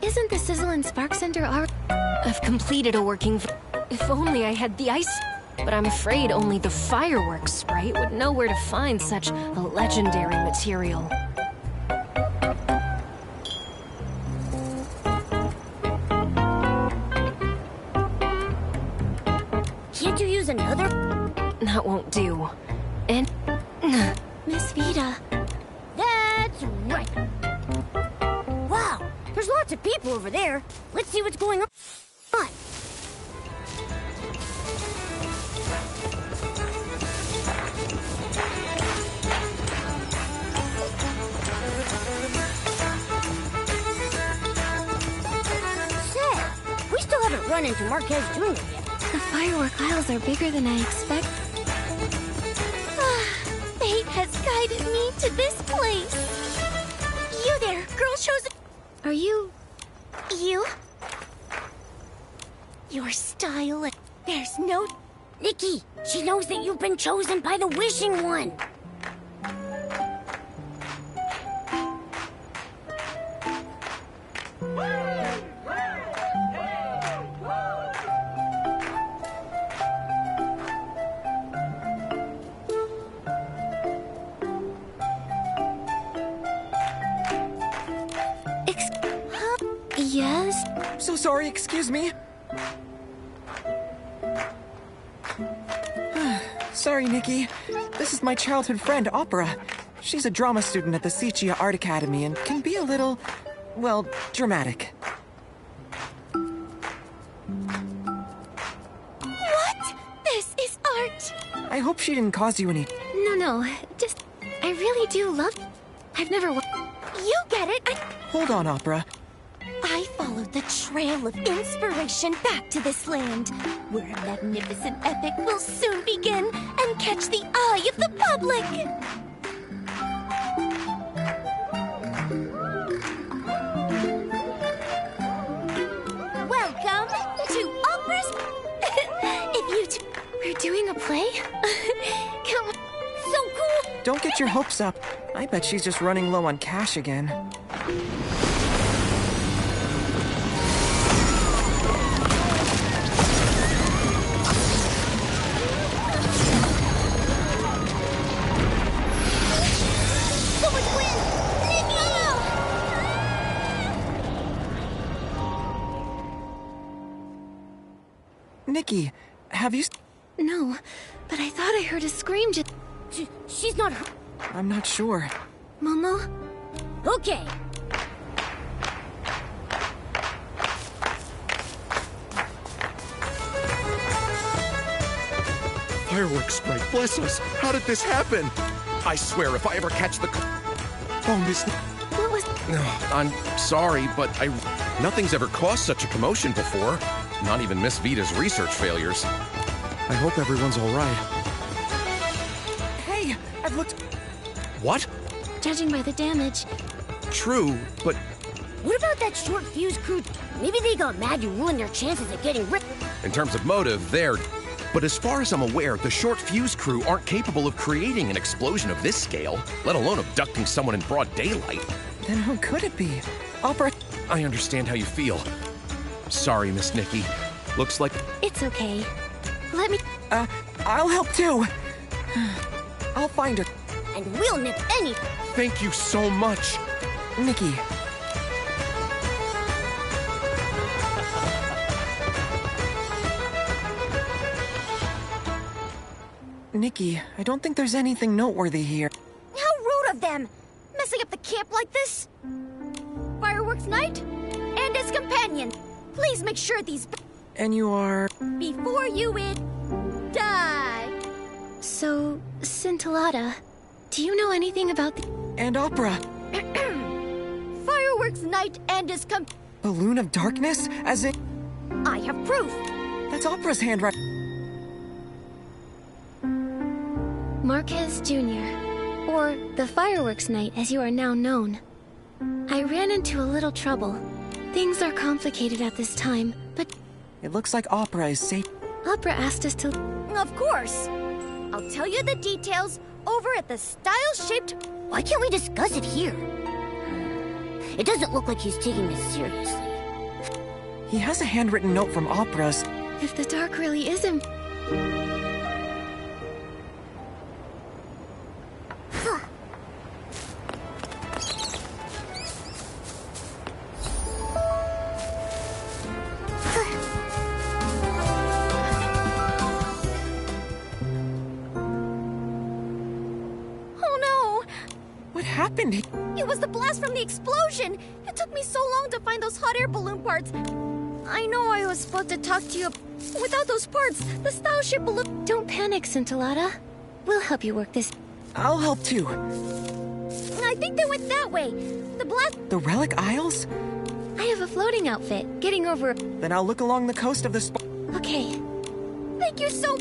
C: Isn't the Sizzle and Spark Center already...
H: I've completed a working... If only I had the ice... But I'm afraid only the fireworks sprite would know where to find such a legendary material.
A: Can't you use another?
H: That won't do. And...
C: Miss Vita.
A: That's right. Wow, there's lots of people over there. Let's see what's going on. Run into Marquez Jr. yet.
C: The firework aisles are bigger than I expect.
A: Fate has guided me to this place. You there, girl shows...
C: Are you...
A: You? Your style... There's no... Nikki, she knows that you've been chosen by the Wishing One.
C: Yes?
K: So sorry, excuse me. Sorry, Nikki. This is my childhood friend, Opera. She's a drama student at the Sichia Art Academy and can be a little, well, dramatic.
C: What? This is art!
K: I hope she didn't cause you any...
C: No, just... I really do love... I've never... You get it!
K: Hold on, Opera.
A: I followed the trail of inspiration back to this land, where a magnificent epic will soon begin and catch the eye of the public. Welcome to Opera's... If you two...
C: We're doing a play?
A: Come on. So cool!
K: Don't get your hopes up. I bet she's just running low on cash again. Nikki, have you...
B: know, but I thought I heard a scream just...
A: She's not...
O: I'm not sure.
B: Momo?
A: Okay.
M: Fireworks sprite, bless us! How did this happen? I swear, if I ever catch the... Oh, Miss...
B: What was...
M: I'm sorry, but nothing's ever caused such a commotion before. Not even Miss Vita's research failures.
O: I hope everyone's all right. Hey, I've looked...
M: What?
B: Judging by the damage...
M: True, but...
A: What about that short fuse crew? Maybe they got mad you ruined their chances of getting ripped.
M: In terms of motive, they're... But as far as I'm aware, the short fuse crew aren't capable of creating an explosion of this scale, let alone abducting someone in broad daylight.
O: Then who could it be? Opera...
M: I understand how you feel. Sorry, Miss Nikki. Looks like...
B: It's okay. Let me...
O: I'll help too. I'll find her.
A: And we'll nip any...
M: Thank you so much.
O: Nikki. Nikki, I don't think there's anything noteworthy here.
A: How rude of them! Messing up the camp like this! Fireworks night and his companion. Please make sure these...
O: And you are...
A: Before you die.
B: So, Scintillata, do you know anything about the...
O: And Opera.
A: Fireworks night and his
O: Balloon of Darkness? As in...
A: I have proof.
O: That's Opera's handwriting.
B: Marquez Jr., or the Fireworks Night as you are now known. I ran into a little trouble. Things are complicated at this time, but...
O: It looks like Opera is safe.
B: Opera asked us to...
A: Of course. I'll tell you the details over at the style-shaped... Why can't we discuss it here? It doesn't look like he's taking this seriously.
O: He has a handwritten note from Opera's...
B: If the dark really is him...
O: happened?
A: It was the blast from the explosion! It took me so long to find those hot air balloon parts. I know I was supposed to talk to you. Without those parts, the style ship balloon...
B: Don't panic, Scintillata. We'll help you work this.
O: I'll help too.
A: I think they went that way. The blast...
O: The Relic Isles?
B: I have a floating outfit. Getting over...
O: Then I'll look along the coast of the
B: Okay.
A: Thank you so...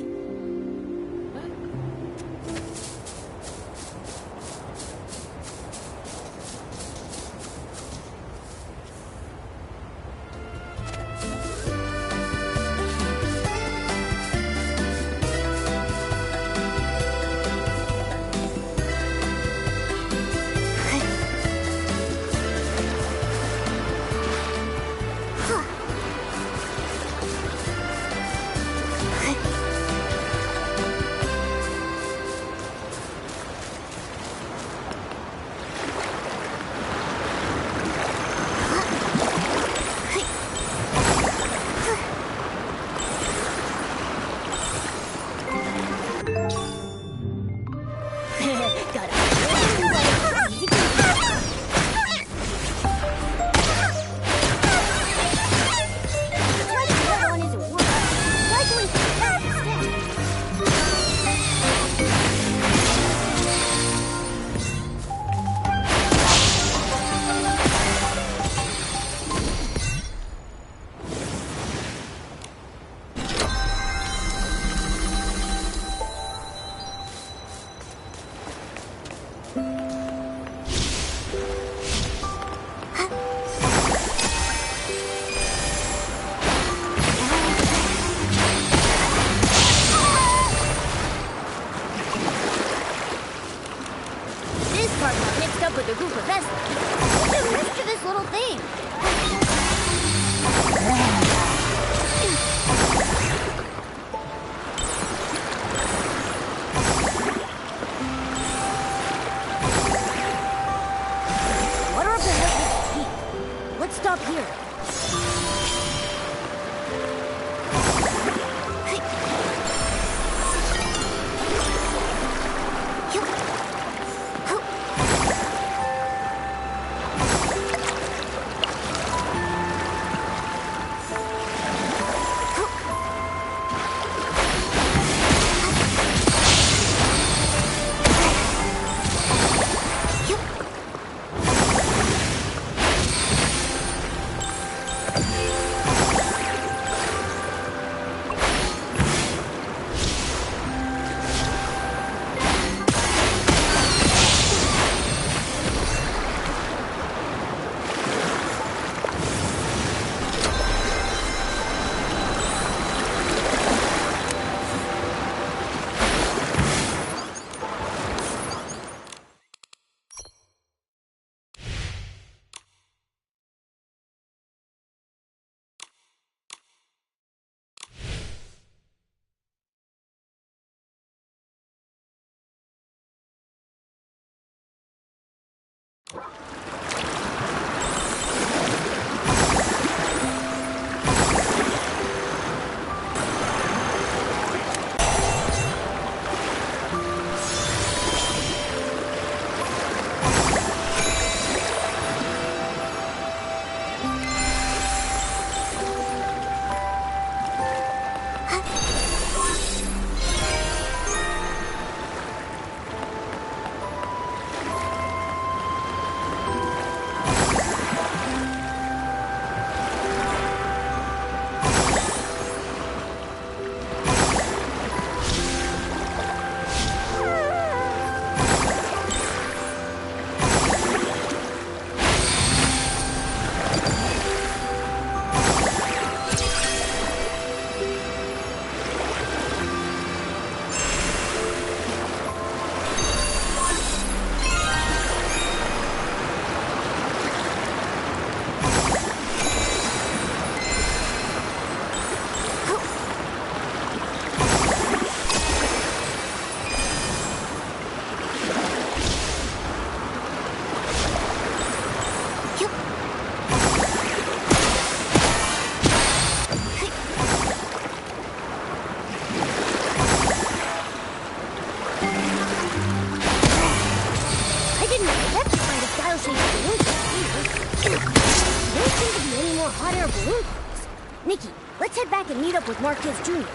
A: Nikki, let's head back and meet up with Marquez Jr.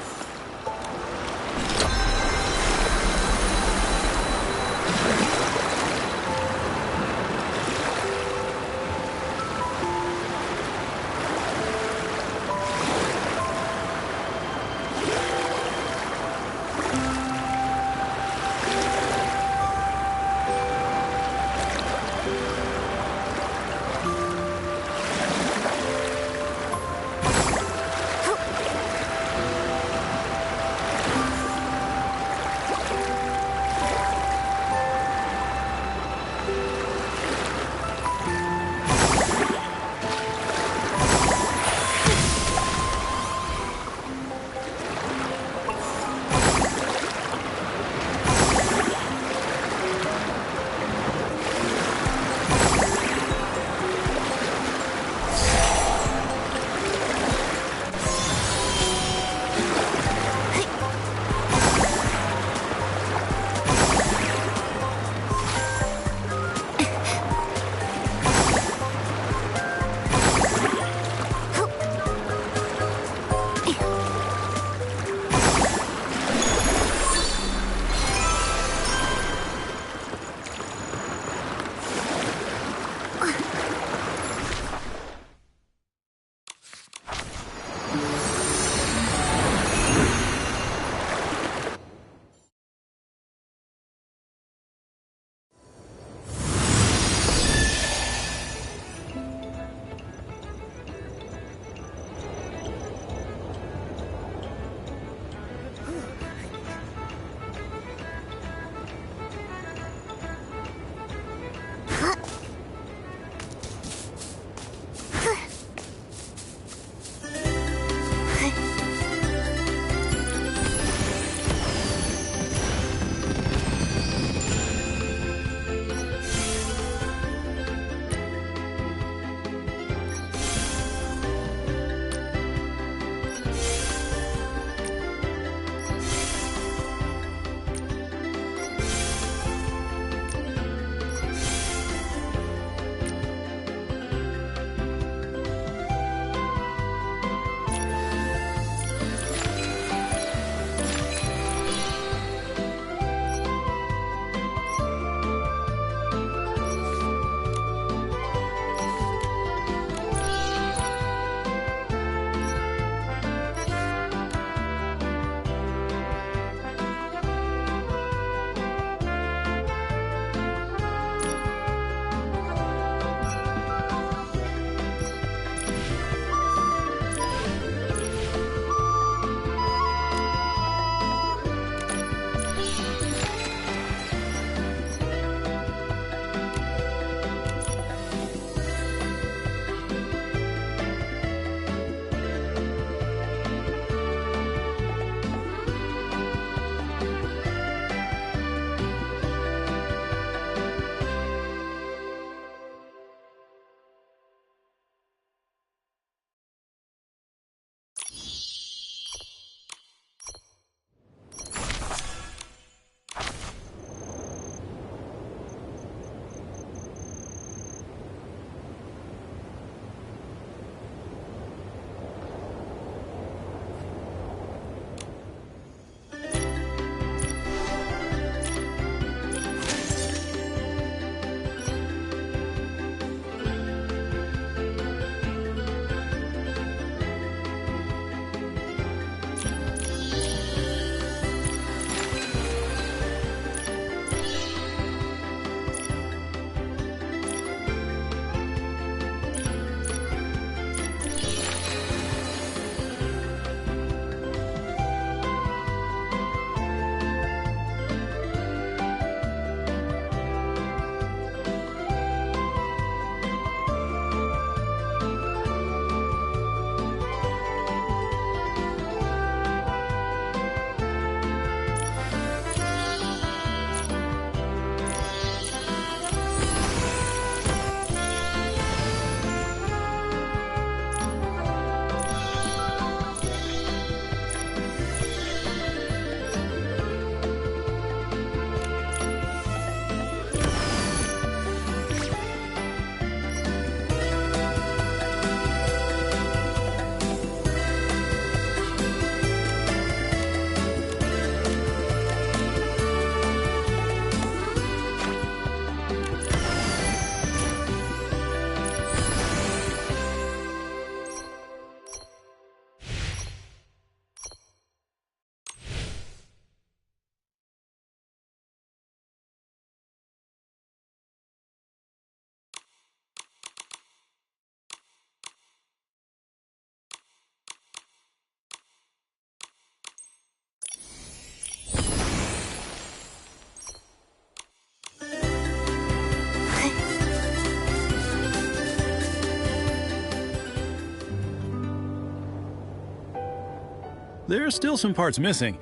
F: There are still some parts missing,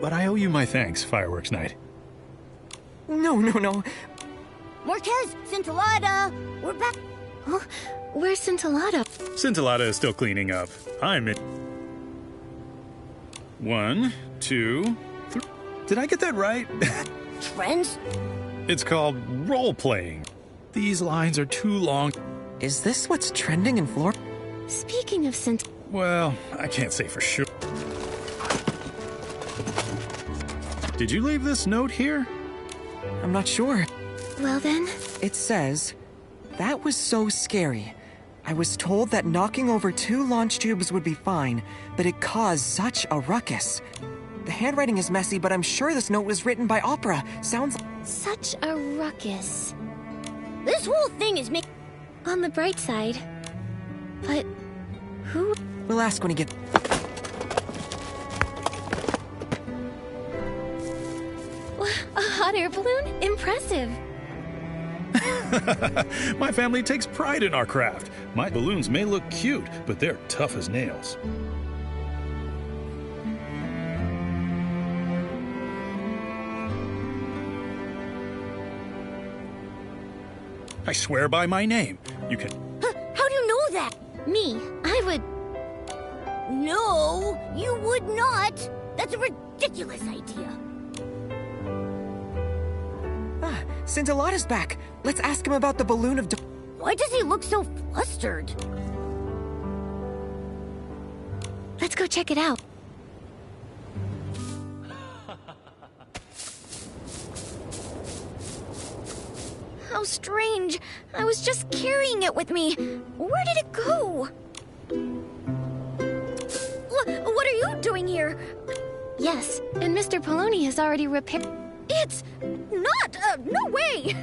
F: but I owe you my thanks, Fireworks Night.
O: No.
A: Marquez, Scintillata, we're back.
C: Huh? Where's Scintillata?
F: Scintillata is still cleaning up. I'm in. 1, 2, 3. Did I get that right?
A: Trends?
F: It's called role-playing. These lines are too long.
O: Is this what's trending in Florida?
C: Speaking of
F: Well, I can't say for sure. Did you leave this note here?
O: I'm not sure.
C: Well then?
O: It says, "That was so scary. I was told that knocking over 2 launch tubes would be fine, but it caused such a ruckus. The handwriting is messy, but I'm sure this note was written by Opera. Sounds
C: such a ruckus.
A: This whole thing is making...
C: On the bright side. But who?
O: We'll ask when he gets...
C: A hot air balloon? Impressive.
F: My family takes pride in our craft. My balloons may look cute, but they're tough as nails. I swear by my name. You can...
A: How do you know that?
C: Me, I would...
A: No, you would not. That's a ridiculous idea.
O: Scintillata's back. Let's ask him about the balloon of...
A: Why does he look so flustered?
C: Let's go check it out. How strange. I was just carrying it with me. Where did it go?
N: What are you doing here?
C: Yes, and Mr. Poloni has already repaired...
N: It's not! No way!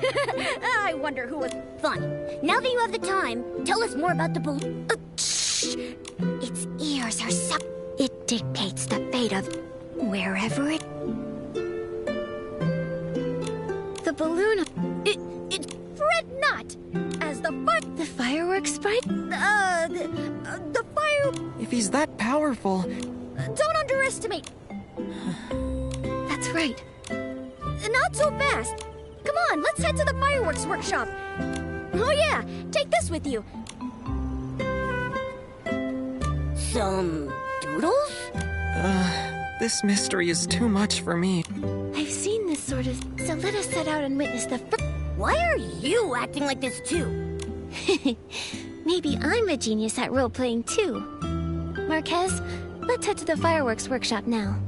N: I wonder who was...
A: Fine. Now that you have the time, tell us more about the balloon.
C: Shh! Its ears are so... It dictates the fate of wherever it... The balloon...
N: It's fret not! As the
C: fireworks sprite?
N: The fire...
O: If he's that powerful...
N: Don't underestimate...
C: That's right.
N: Not so fast. Come on, let's head to the fireworks workshop. Oh yeah, take this with you.
A: Some doodles?
O: This mystery is too much for me.
C: I've seen this sort of... So let us set out and witness the...
A: Why are you acting like this too?
C: Maybe I'm a genius at role-playing too. Marquez, let's head to the fireworks workshop now.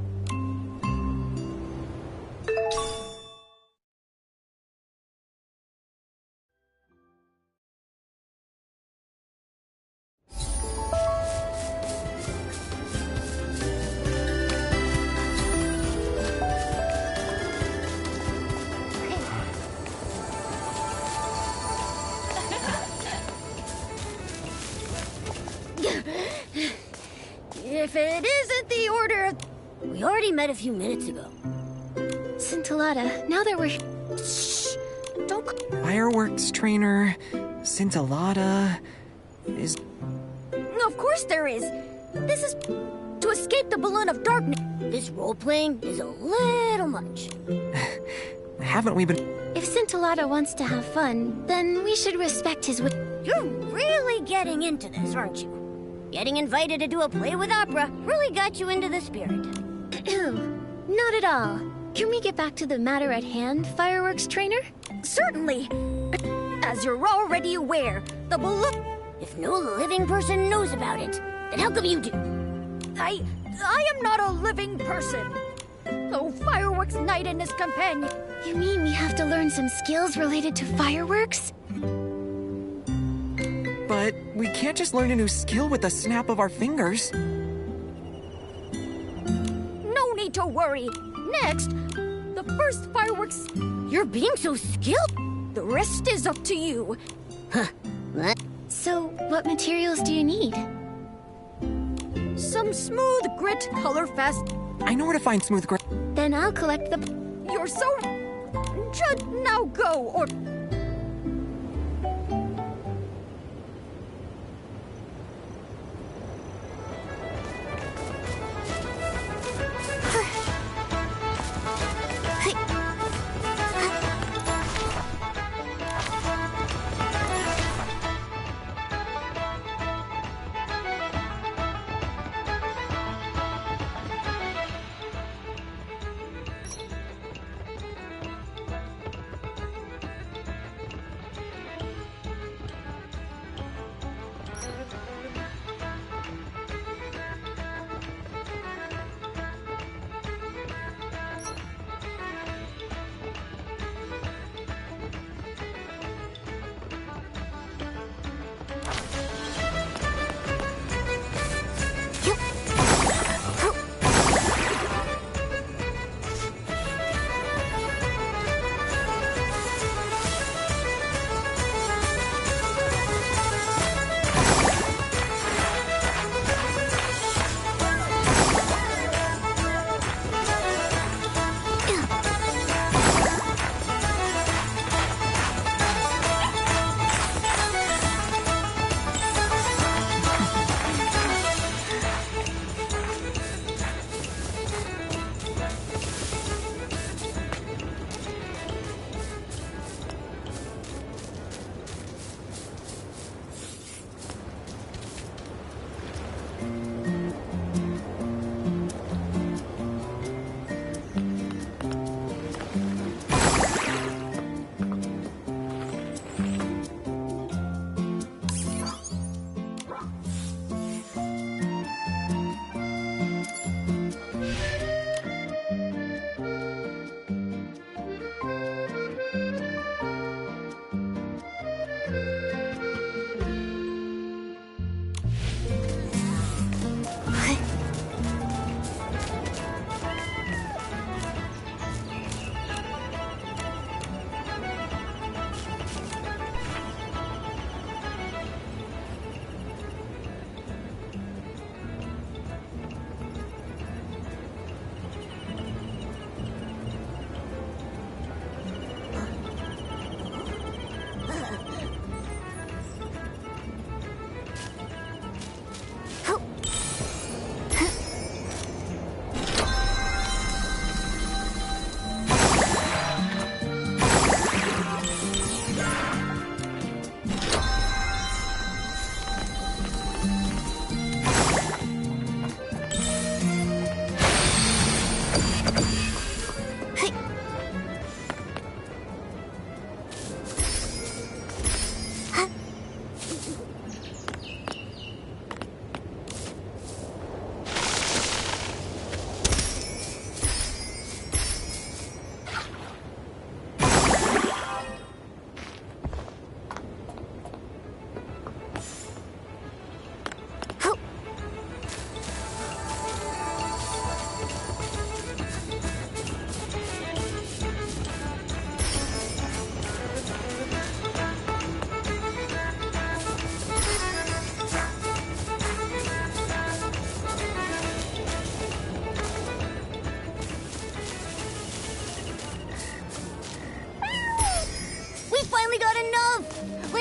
A: If it isn't the order of... We already met a few minutes ago.
C: Scintillata, now that we're...
A: Shh! Don't...
O: Fireworks trainer... Scintillata... is...
N: Of course there is! This is... to escape the balloon of darkness.
A: This role-playing is a little much.
O: Haven't we been...
C: If Scintillata wants to have fun, then we should respect his...
A: You're really getting into this, aren't you? Getting invited to do a play with opera really got you into the spirit.
C: Not at all. Can we get back to the matter at hand, fireworks trainer?
N: Certainly. As you're already aware, the balloon...
A: If no living person knows about it, then how come you do?
N: I am not a living person. Oh, Fireworks Night and his companion.
C: You mean we have to learn some skills related to fireworks?
O: But we can't just learn a new skill with the snap of our fingers.
N: No need to worry. Next, the first fireworks...
A: You're being so skilled.
N: The rest is up to you.
A: Huh. What?
C: So, what materials do you need?
N: Some smooth grit color fast...
O: I know where to find smooth grit.
C: Then I'll collect the...
N: You're so... Just now go, or...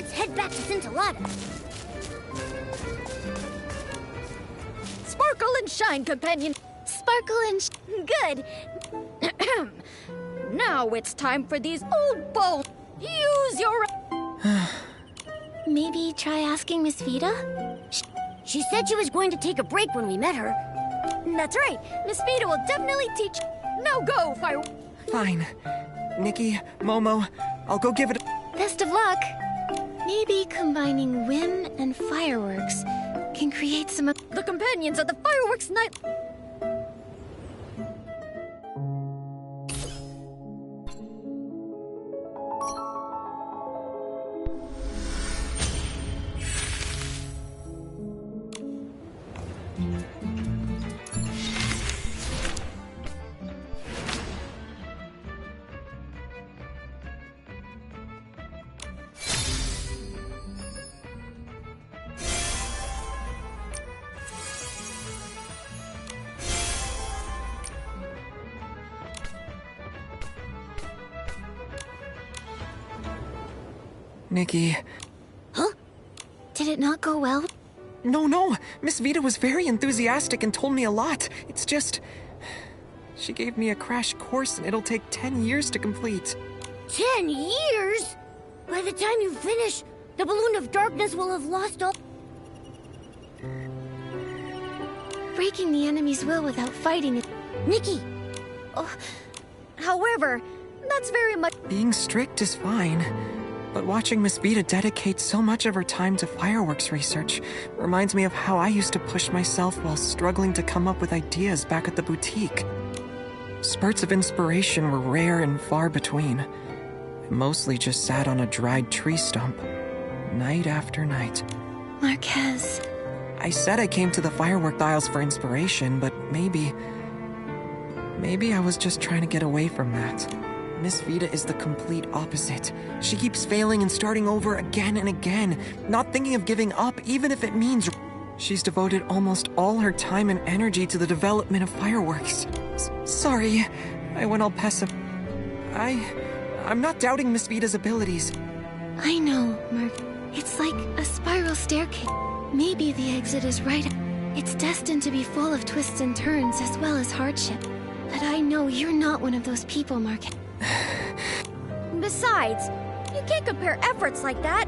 A: let's head back to Scintillata.
N: Sparkle and shine, companion.
A: Sparkle and good.
N: Now it's time for these old bones. Use your...
C: Maybe try asking Miss Vida?
A: She said she was going to take a break when we met her.
N: That's right. Miss Vida will definitely teach... Now go, Fire...
O: Fine. Nikki, Momo, I'll go give it a...
C: Best of luck. Maybe combining whim and fireworks can create some...
N: The companions of the fireworks night...
O: Nikki...
C: Huh? Did it not go well?
O: No. Miss Vida was very enthusiastic and told me a lot. It's just... She gave me a crash course and it'll take 10 years to complete.
A: 10 years? By the time you finish, the Balloon of Darkness will have lost all...
C: Breaking the enemy's will without fighting it.
A: Nikki!
N: However, that's very much...
O: Being strict is fine. But watching Miss Vida dedicate so much of her time to fireworks research reminds me of how I used to push myself while struggling to come up with ideas back at the boutique. Spurts of inspiration were rare and far between. I mostly just sat on a dried tree stump, night after night.
C: Marquez.
O: I said I came to the firework aisles for inspiration, but maybe I was just trying to get away from that. Miss Vida is the complete opposite. She keeps failing and starting over again and again, not thinking of giving up even if it means... She's devoted almost all her time and energy to the development of fireworks. Sorry, I went all passive. I'm not doubting Miss Vida's abilities.
C: I know, Mark. It's like a spiral staircase. Maybe the exit is right. It's destined to be full of twists and turns as well as hardship. But I know you're not one of those people, Mark.
N: Besides, you can't compare efforts like that.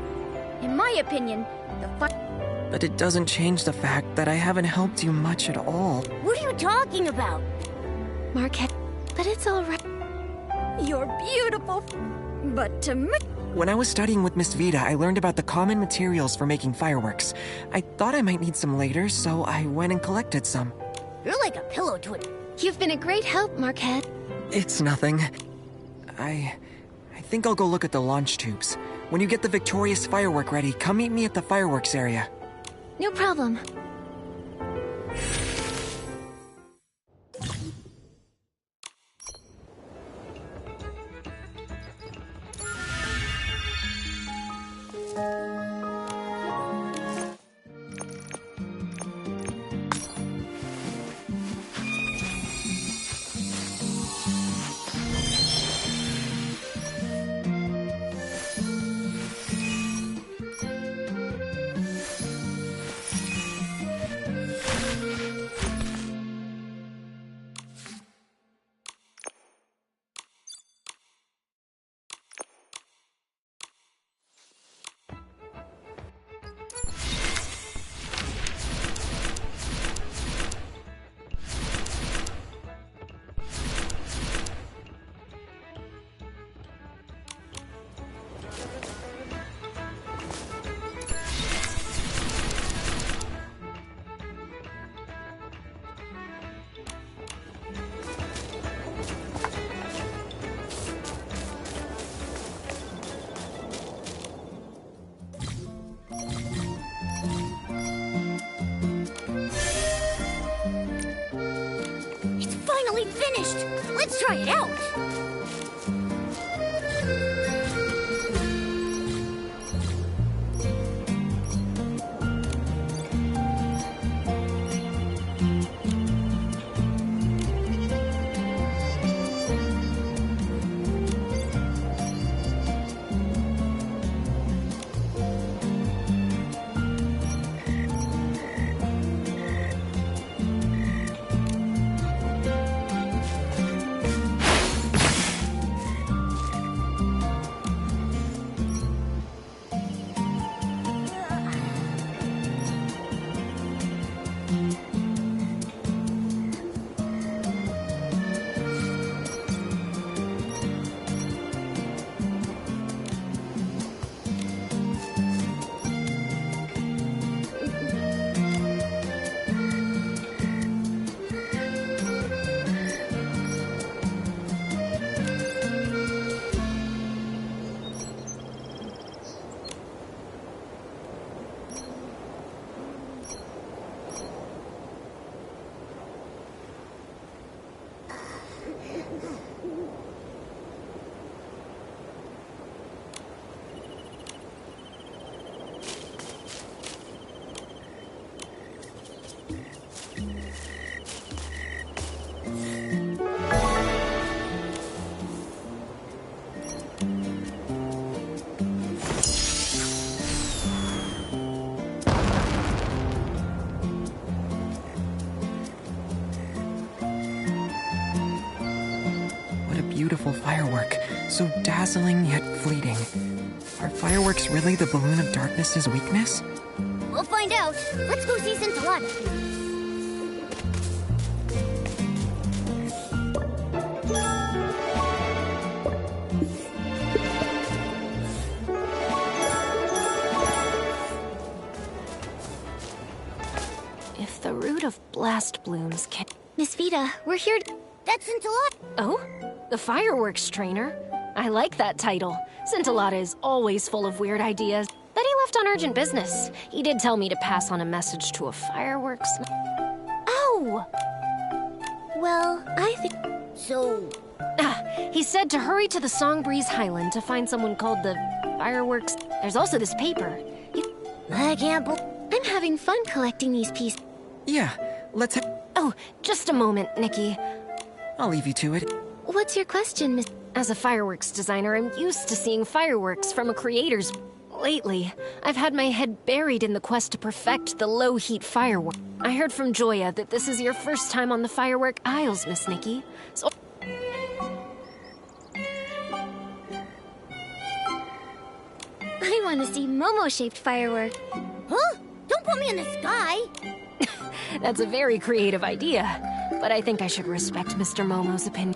N: In my opinion,
O: But it doesn't change the fact that I haven't helped you much at all.
A: What are you talking about?
C: Marquette, but it's all right.
N: You're beautiful, but to me...
O: When I was studying with Miss Vida, I learned about the common materials for making fireworks. I thought I might need some later, so I went and collected some.
A: You're like a pillow to it.
C: You've been a great help, Marquette.
O: It's nothing. I think I'll go look at the launch tubes. When you get the victorious firework ready, come meet me at the fireworks area.
C: No problem.
A: Finished! Let's try it out!
O: beautiful firework, so dazzling yet fleeting. Are fireworks really the balloon of darkness's weakness?
A: We'll find out. Let's go see Scintillata.
C: If the root of blast blooms can...
A: Miss Vita, we're here. That's Scintillata.
C: Oh? The fireworks trainer? I like that title. Scintillata is always full of weird ideas. But he left on urgent business. He did tell me to pass on a message to a fireworks... Ow!
A: Well, I think... So...
C: He said to hurry to the Songbreeze Highland to find someone called the fireworks... There's also this paper.
A: I can't believe... I'm having fun collecting these pieces.
O: Yeah, let's
C: Oh, just a moment, Nikki.
O: I'll leave you to it.
A: What's your question, Miss...
C: As a fireworks designer, I'm used to seeing fireworks from a creator's... Lately, I've had my head buried in the quest to perfect the low-heat firework. I heard from Joya that this is your first time on the firework aisles, Miss Nikki. So...
A: I want to see Momo-shaped firework. Huh? Don't put me in the sky!
C: That's a very creative idea, but I think I should respect Mr. Momo's opinion.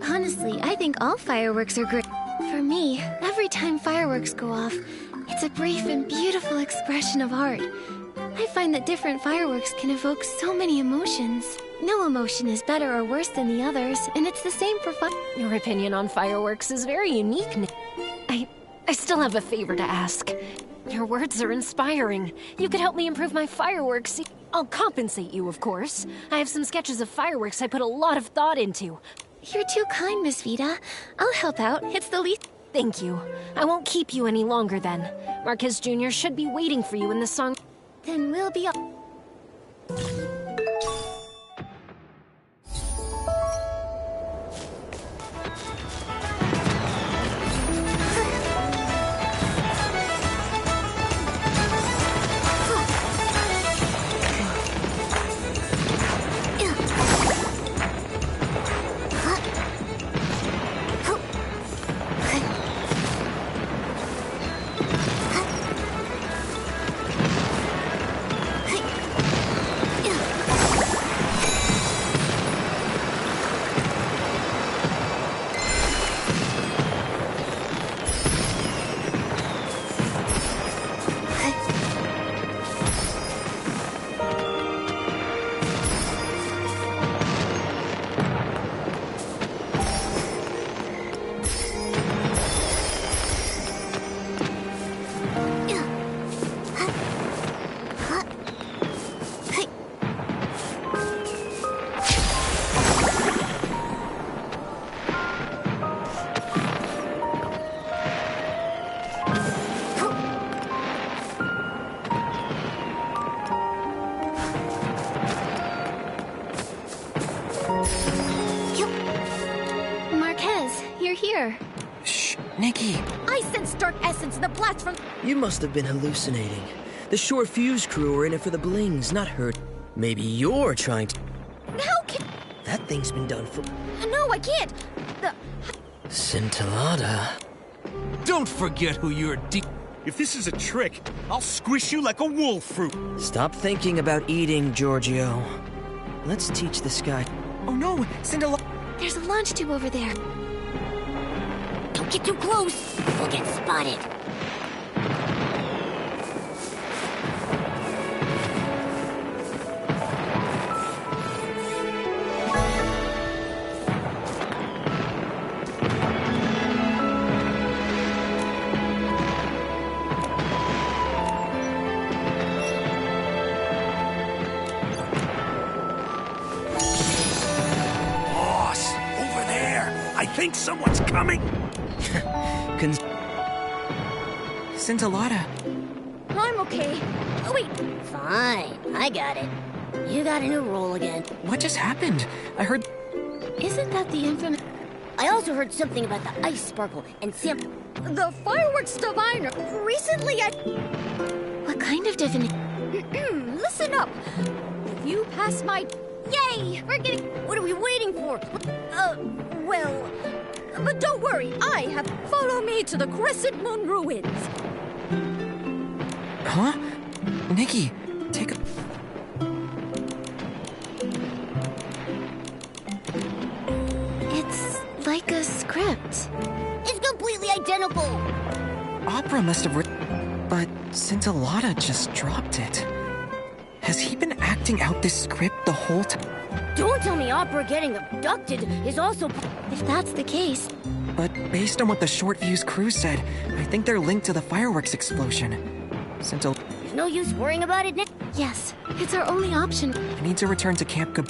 A: Honestly, I think all fireworks are great. For me, every time fireworks go off, it's a brief and beautiful expression of art. I find that different fireworks can evoke so many emotions. No emotion is better or worse than the others, and it's the same for fun.
C: Your opinion on fireworks is very unique, I still have a favor to ask. Your words are inspiring. You could help me improve my fireworks. I'll compensate you, of course. I have some sketches of fireworks I put a lot of thought into.
A: You're too kind, Miss Vita. I'll help out. It's the least...
C: Thank you. I won't keep you any longer then. Marquez Jr. should be waiting for you in the song...
A: Then we'll be... Here.
K: Shh, Nikki.
N: I sense dark essence in the blast from...
K: You must have been hallucinating. The short fuse crew are in it for the blings, not her. Maybe you're trying to...
N: How can...
K: That thing's been done for...
N: No, I can't.
K: Scintillata.
P: Don't forget who you're If this is a trick, I'll squish you like a wolf fruit.
K: Stop thinking about eating, Giorgio. Let's teach this guy...
O: Oh no, Scintillata...
A: There's a launch tube over there. Don't get too close. We'll get spotted.
P: Boss, over there. I think someone's coming.
O: Scintillata.
N: I'm okay. Oh, wait.
A: Fine. I got it. You got a new role again.
O: What just happened? I heard...
A: Isn't that the infamous... I also heard something about the ice sparkle and Sam...
N: The fireworks diviner. Recently I...
A: What kind of divination?
N: Listen up. If you pass my... Yay! We're getting...
A: What are we waiting for?
N: Well... But don't worry, I have... Follow me to the Crescent Moon Ruins.
O: Huh? Nikki, take a...
A: It's like a script.
I: It's completely identical.
O: Opera must have written... But Scintillata just dropped it. Has he been acting out this script the whole time?
I: Don't tell me Opera getting abducted is also...
A: If that's the case...
O: But based on what the Short Fuse crew said, I think they're linked to the fireworks explosion.
I: There's no use worrying about it, Nick.
A: Yes, it's our only option.
O: I need to return to Camp Gab...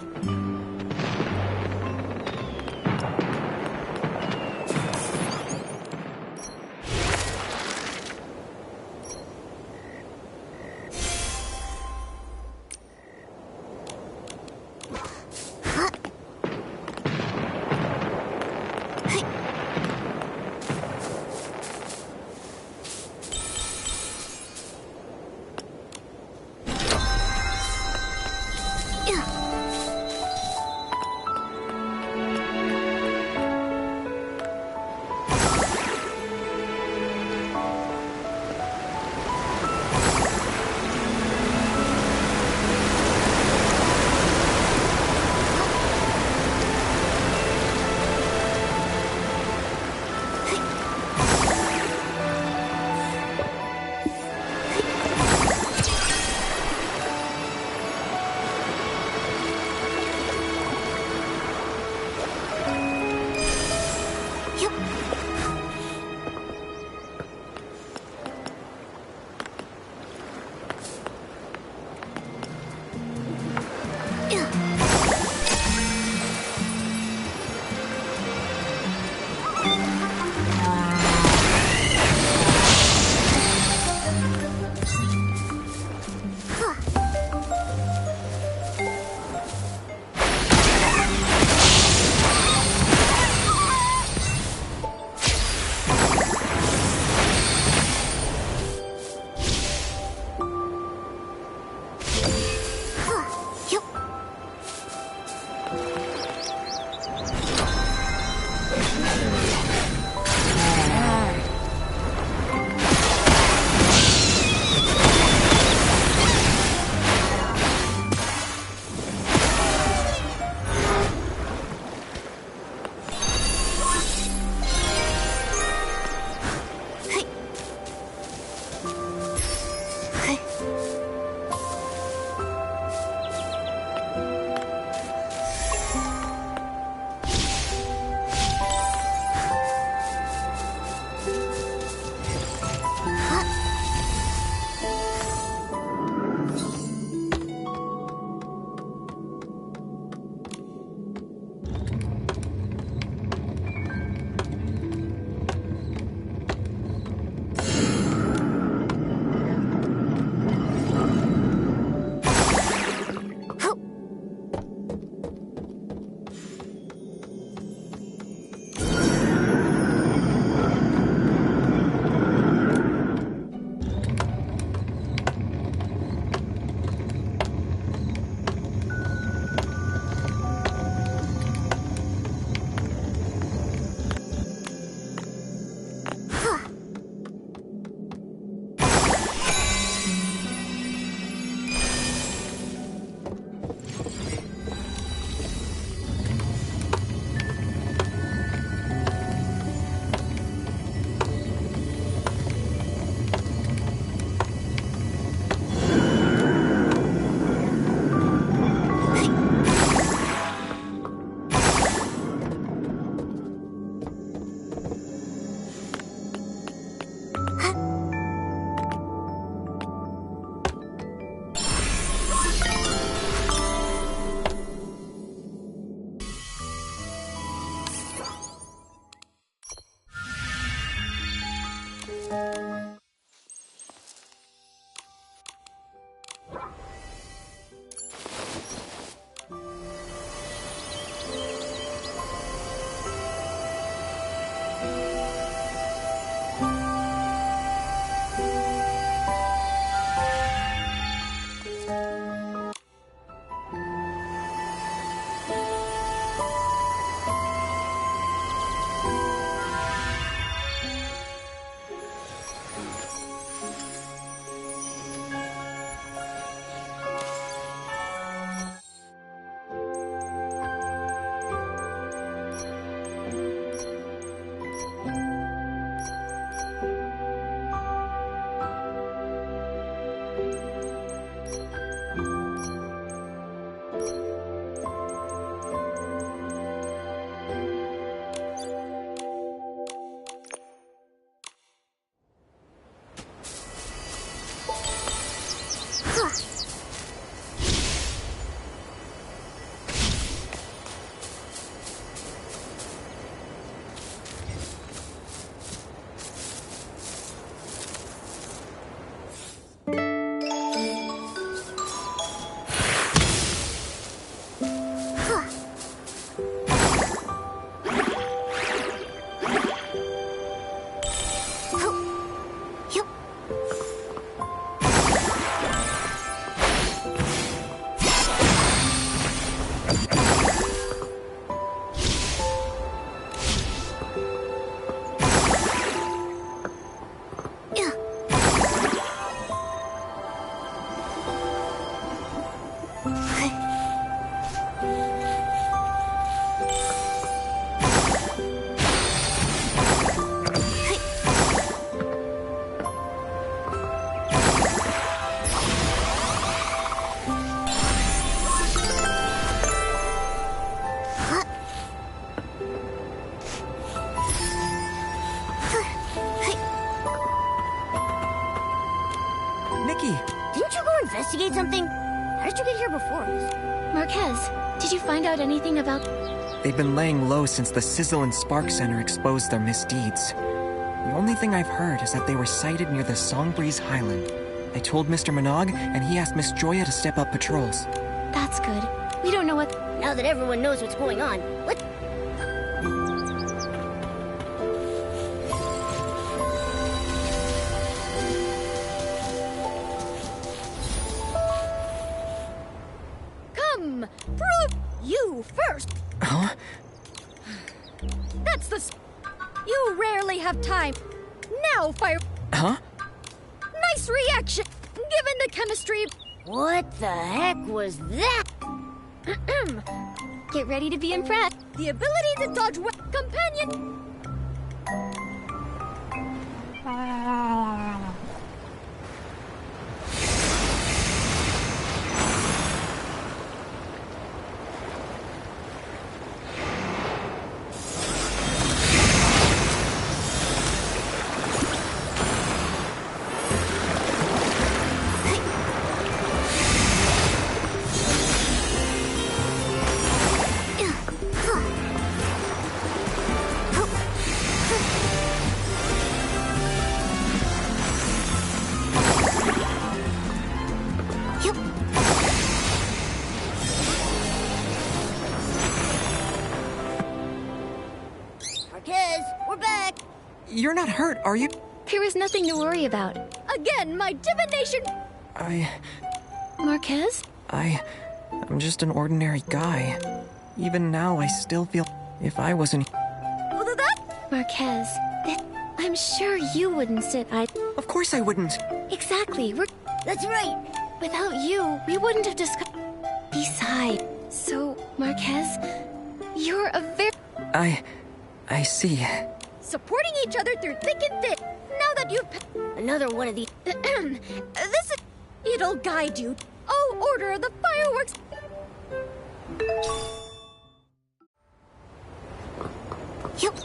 O: Nikki.
I: Didn't you go investigate something? How did you get here before us?
A: Marquez, did you find out anything about...
O: They've been laying low since the Sizzle and Spark Center exposed their misdeeds. The only thing I've heard is that they were sighted near the Songbreeze Highland. I told Mr. Minogue, and he asked Miss Joya to step up patrols.
A: That's good. We don't know what...
I: Now that everyone knows what's going on, let's...
N: Come! Prove you first!
O: Huh?
N: That's the... You rarely have time. Now, fire...
O: Huh?
N: Nice reaction! Given the chemistry...
I: What the heck was that?
A: Get ready to be impressed.
N: The ability to dodge companion...
I: Marquez, we're back!
O: You're not hurt, are you?
A: There was nothing to worry about.
N: Again, my divination...
A: Marquez?
O: I'm just an ordinary guy. Even now, I still feel... If I wasn't...
A: Marquez, I'm sure you wouldn't sit
O: Of course I wouldn't.
A: Exactly,
I: That's right!
A: Without you, we wouldn't have discussed... Besides, so, Marquez, you're a very...
O: I see.
N: Supporting each other through thick and thin. Now that you've...
I: Another one of these...
N: This is... It'll guide you. Oh, order of the fireworks...
A: Yep.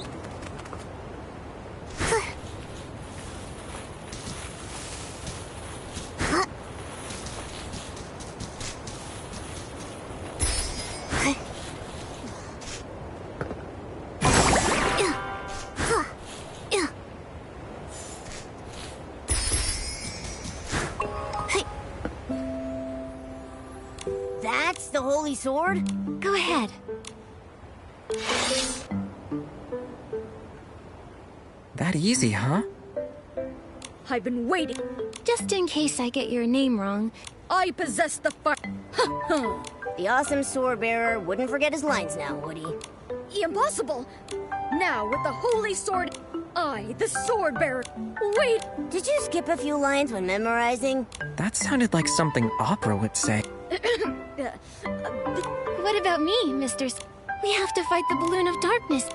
I: That's the holy sword?
A: Go ahead.
O: That easy, huh?
N: I've been waiting.
A: Just in case I get your name wrong.
N: I possess the fire...
I: The awesome sword bearer wouldn't forget his lines now, would he?
N: Impossible! Now, with the holy sword, I, the sword bearer... Wait!
I: Did you skip a few lines when memorizing?
O: That sounded like something Opera would say.
A: What about me, Mr. We have to fight the balloon of darkness.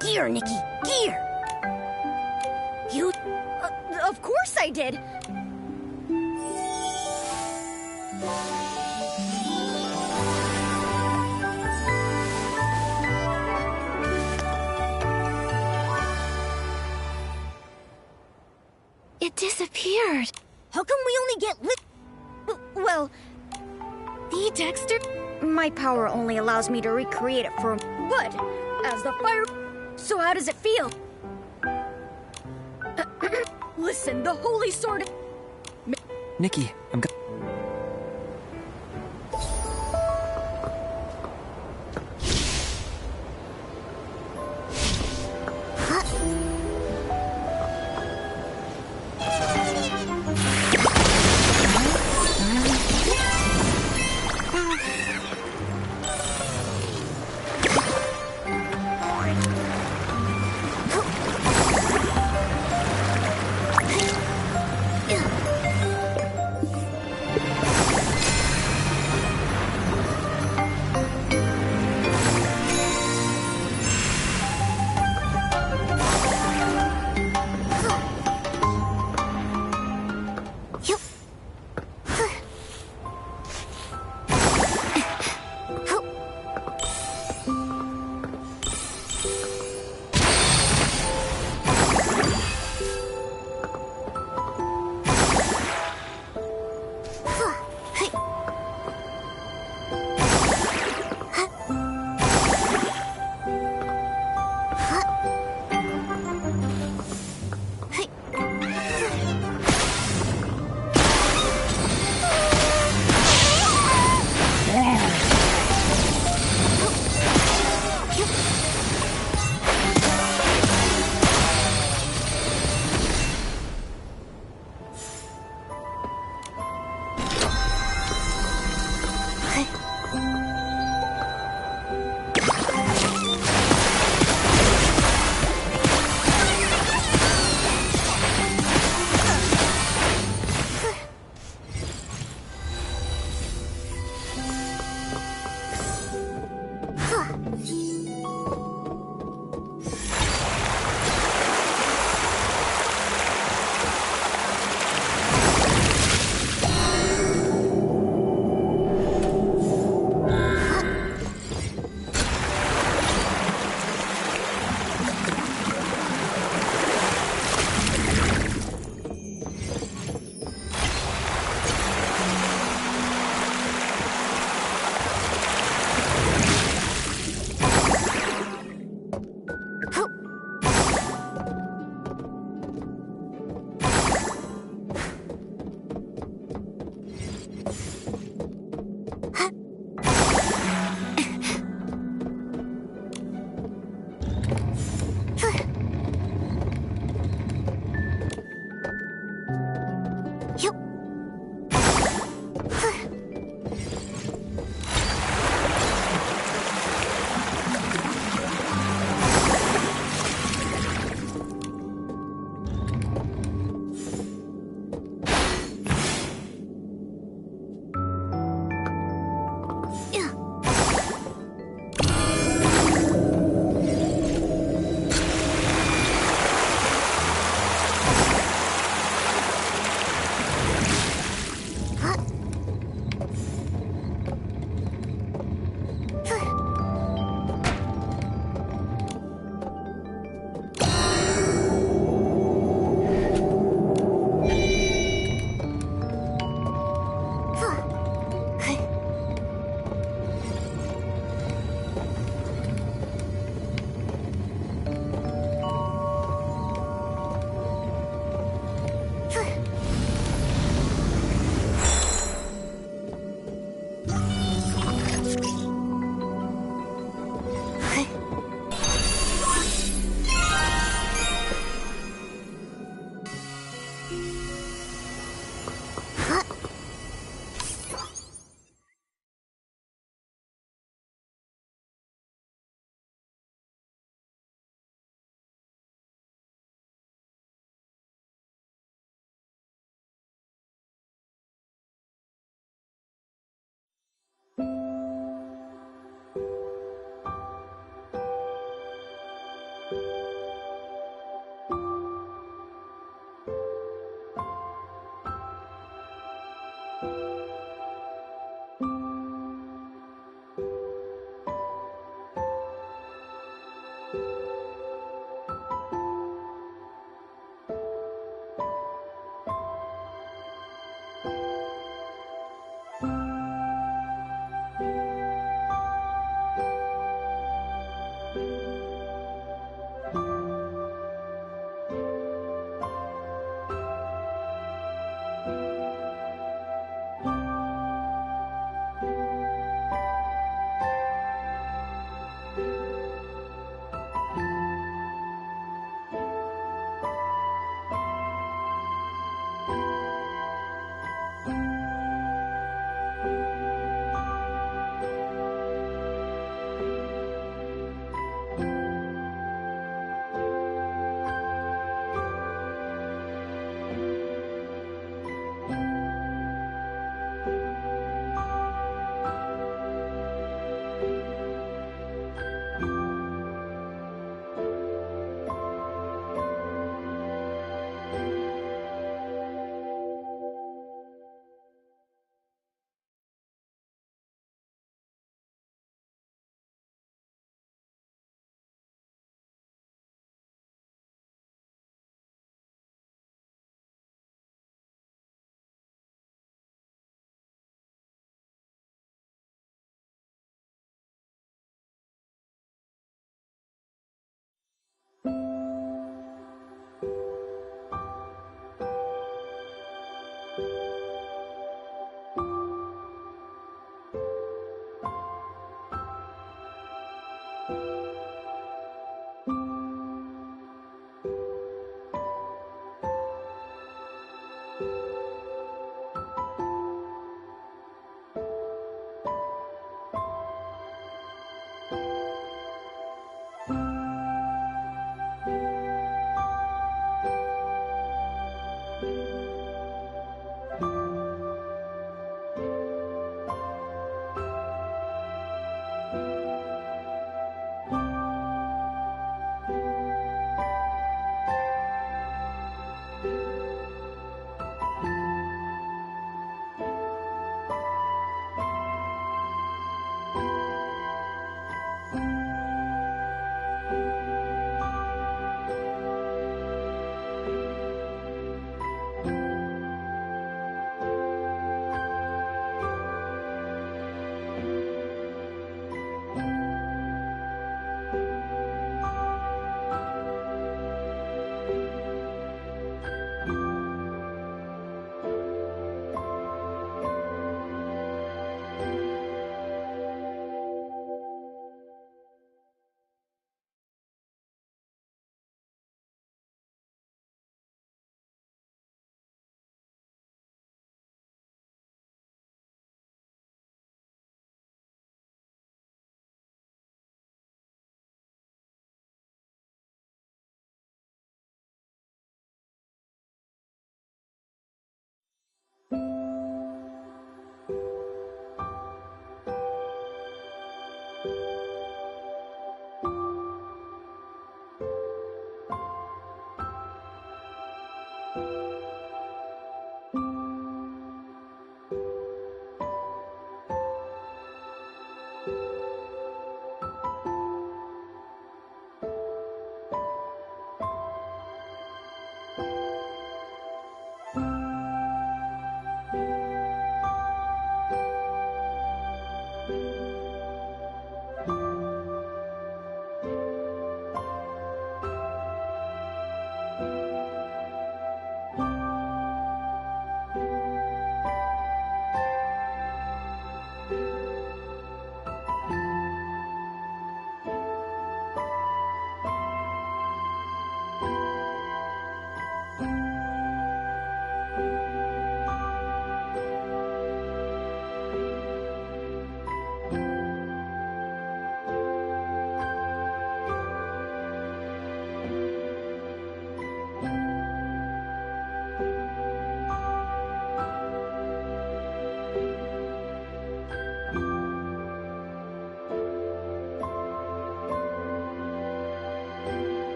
I: Gear, Nikki, gear!
N: You... of course I did!
A: It disappeared.
I: How come we only get lit?
N: Well...
A: The Dexter?
N: My power only allows me to recreate it for... But, as the fire... So how does it feel? Listen, the holy sword...
O: Nikki, I'm go...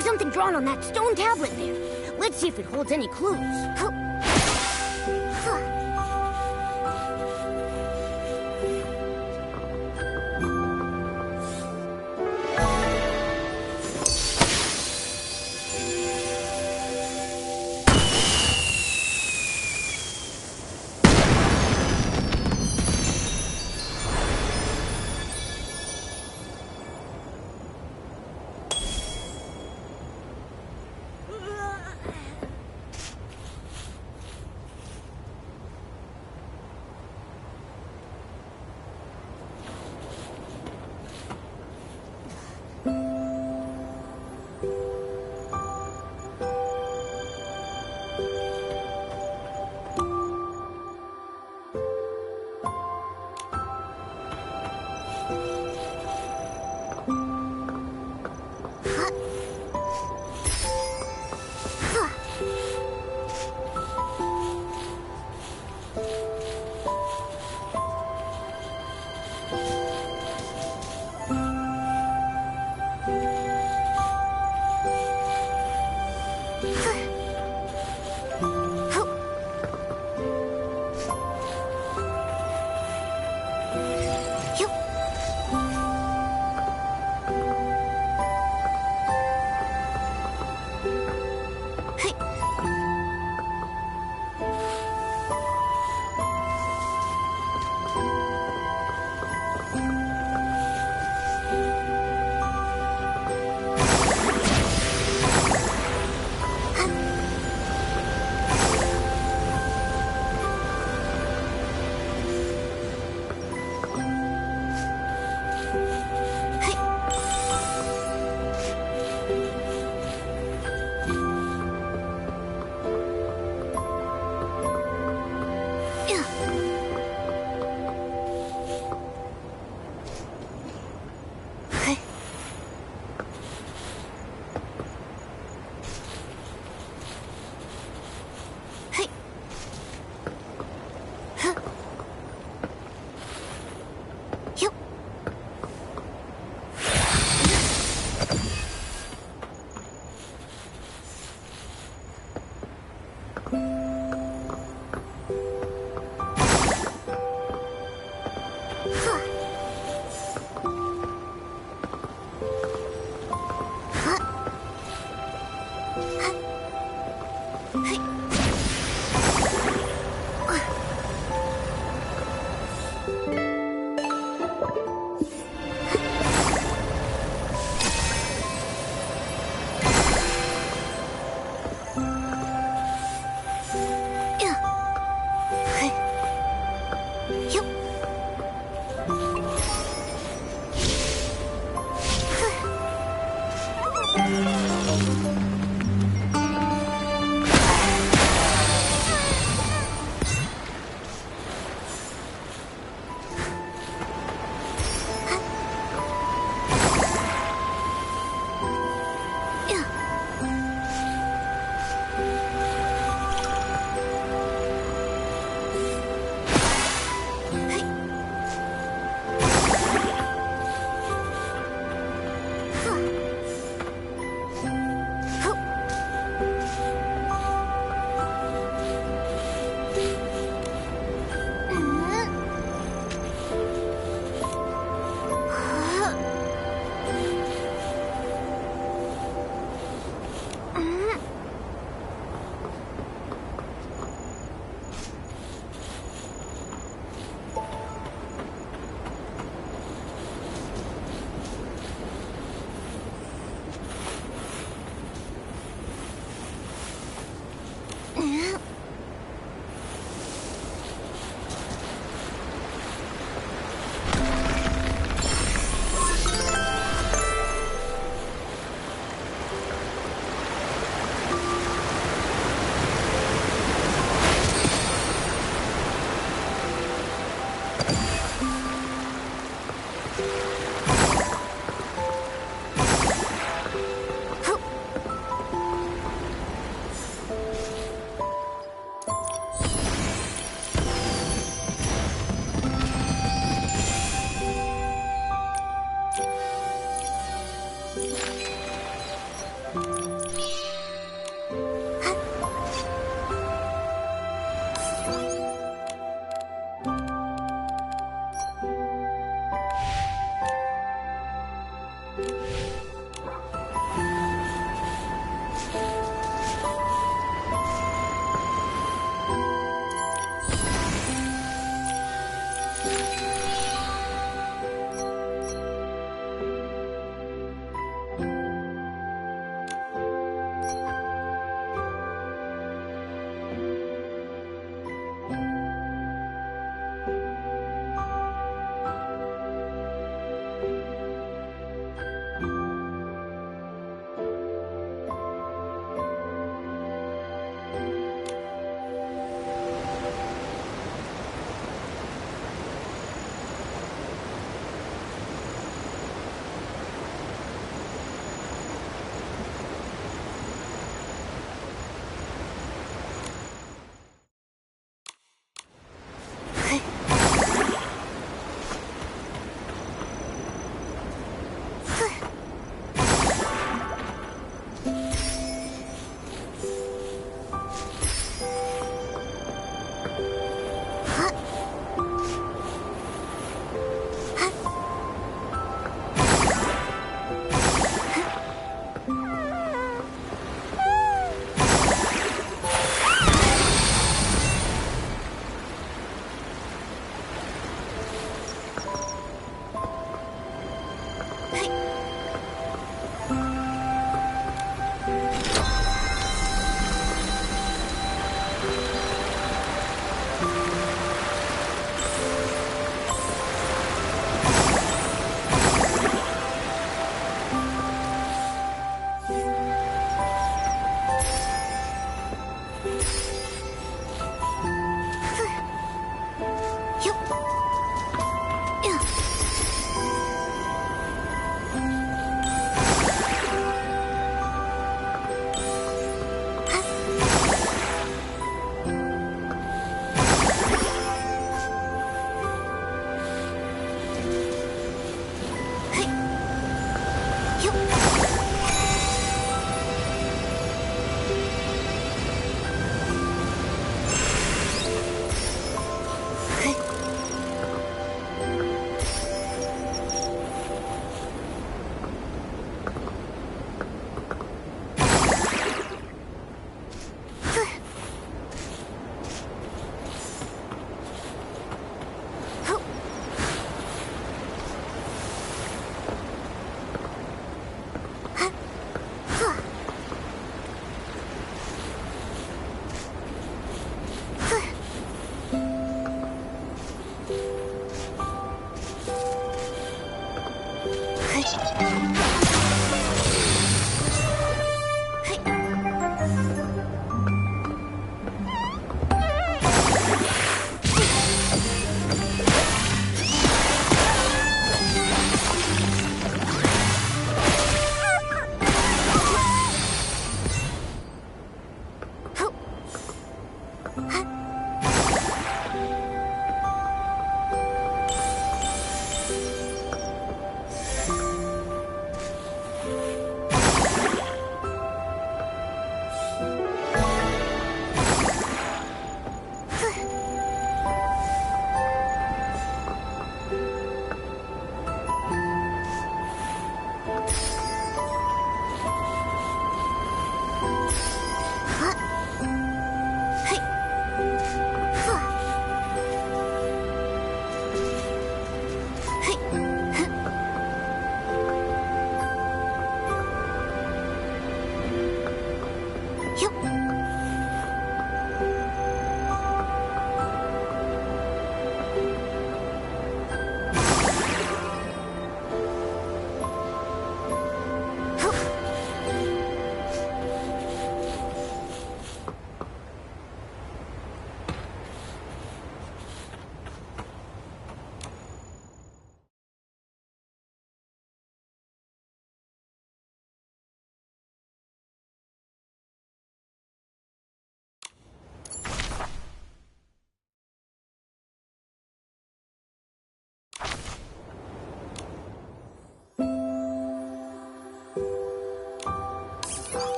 I: There's something drawn on that stone tablet there. Let's see if it holds any clues.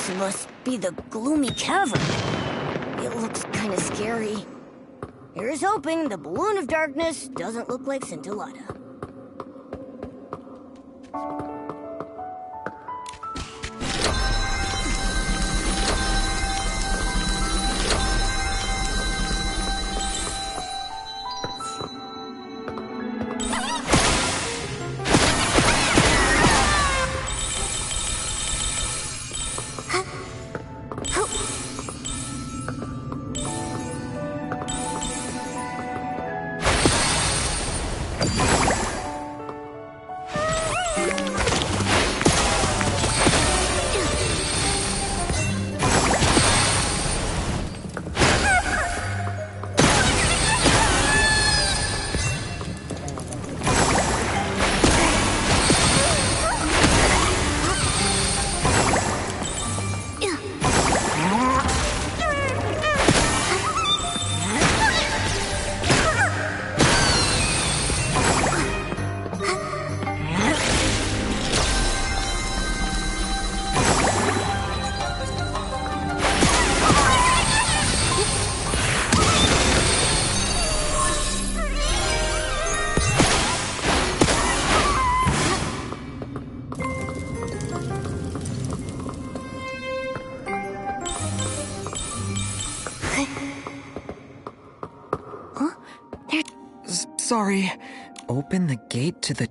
I: This must be the gloomy cavern. It looks kind of scary. Here's hoping the balloon of darkness doesn't look like Scintillata.
O: Sorry. Open the gate to the...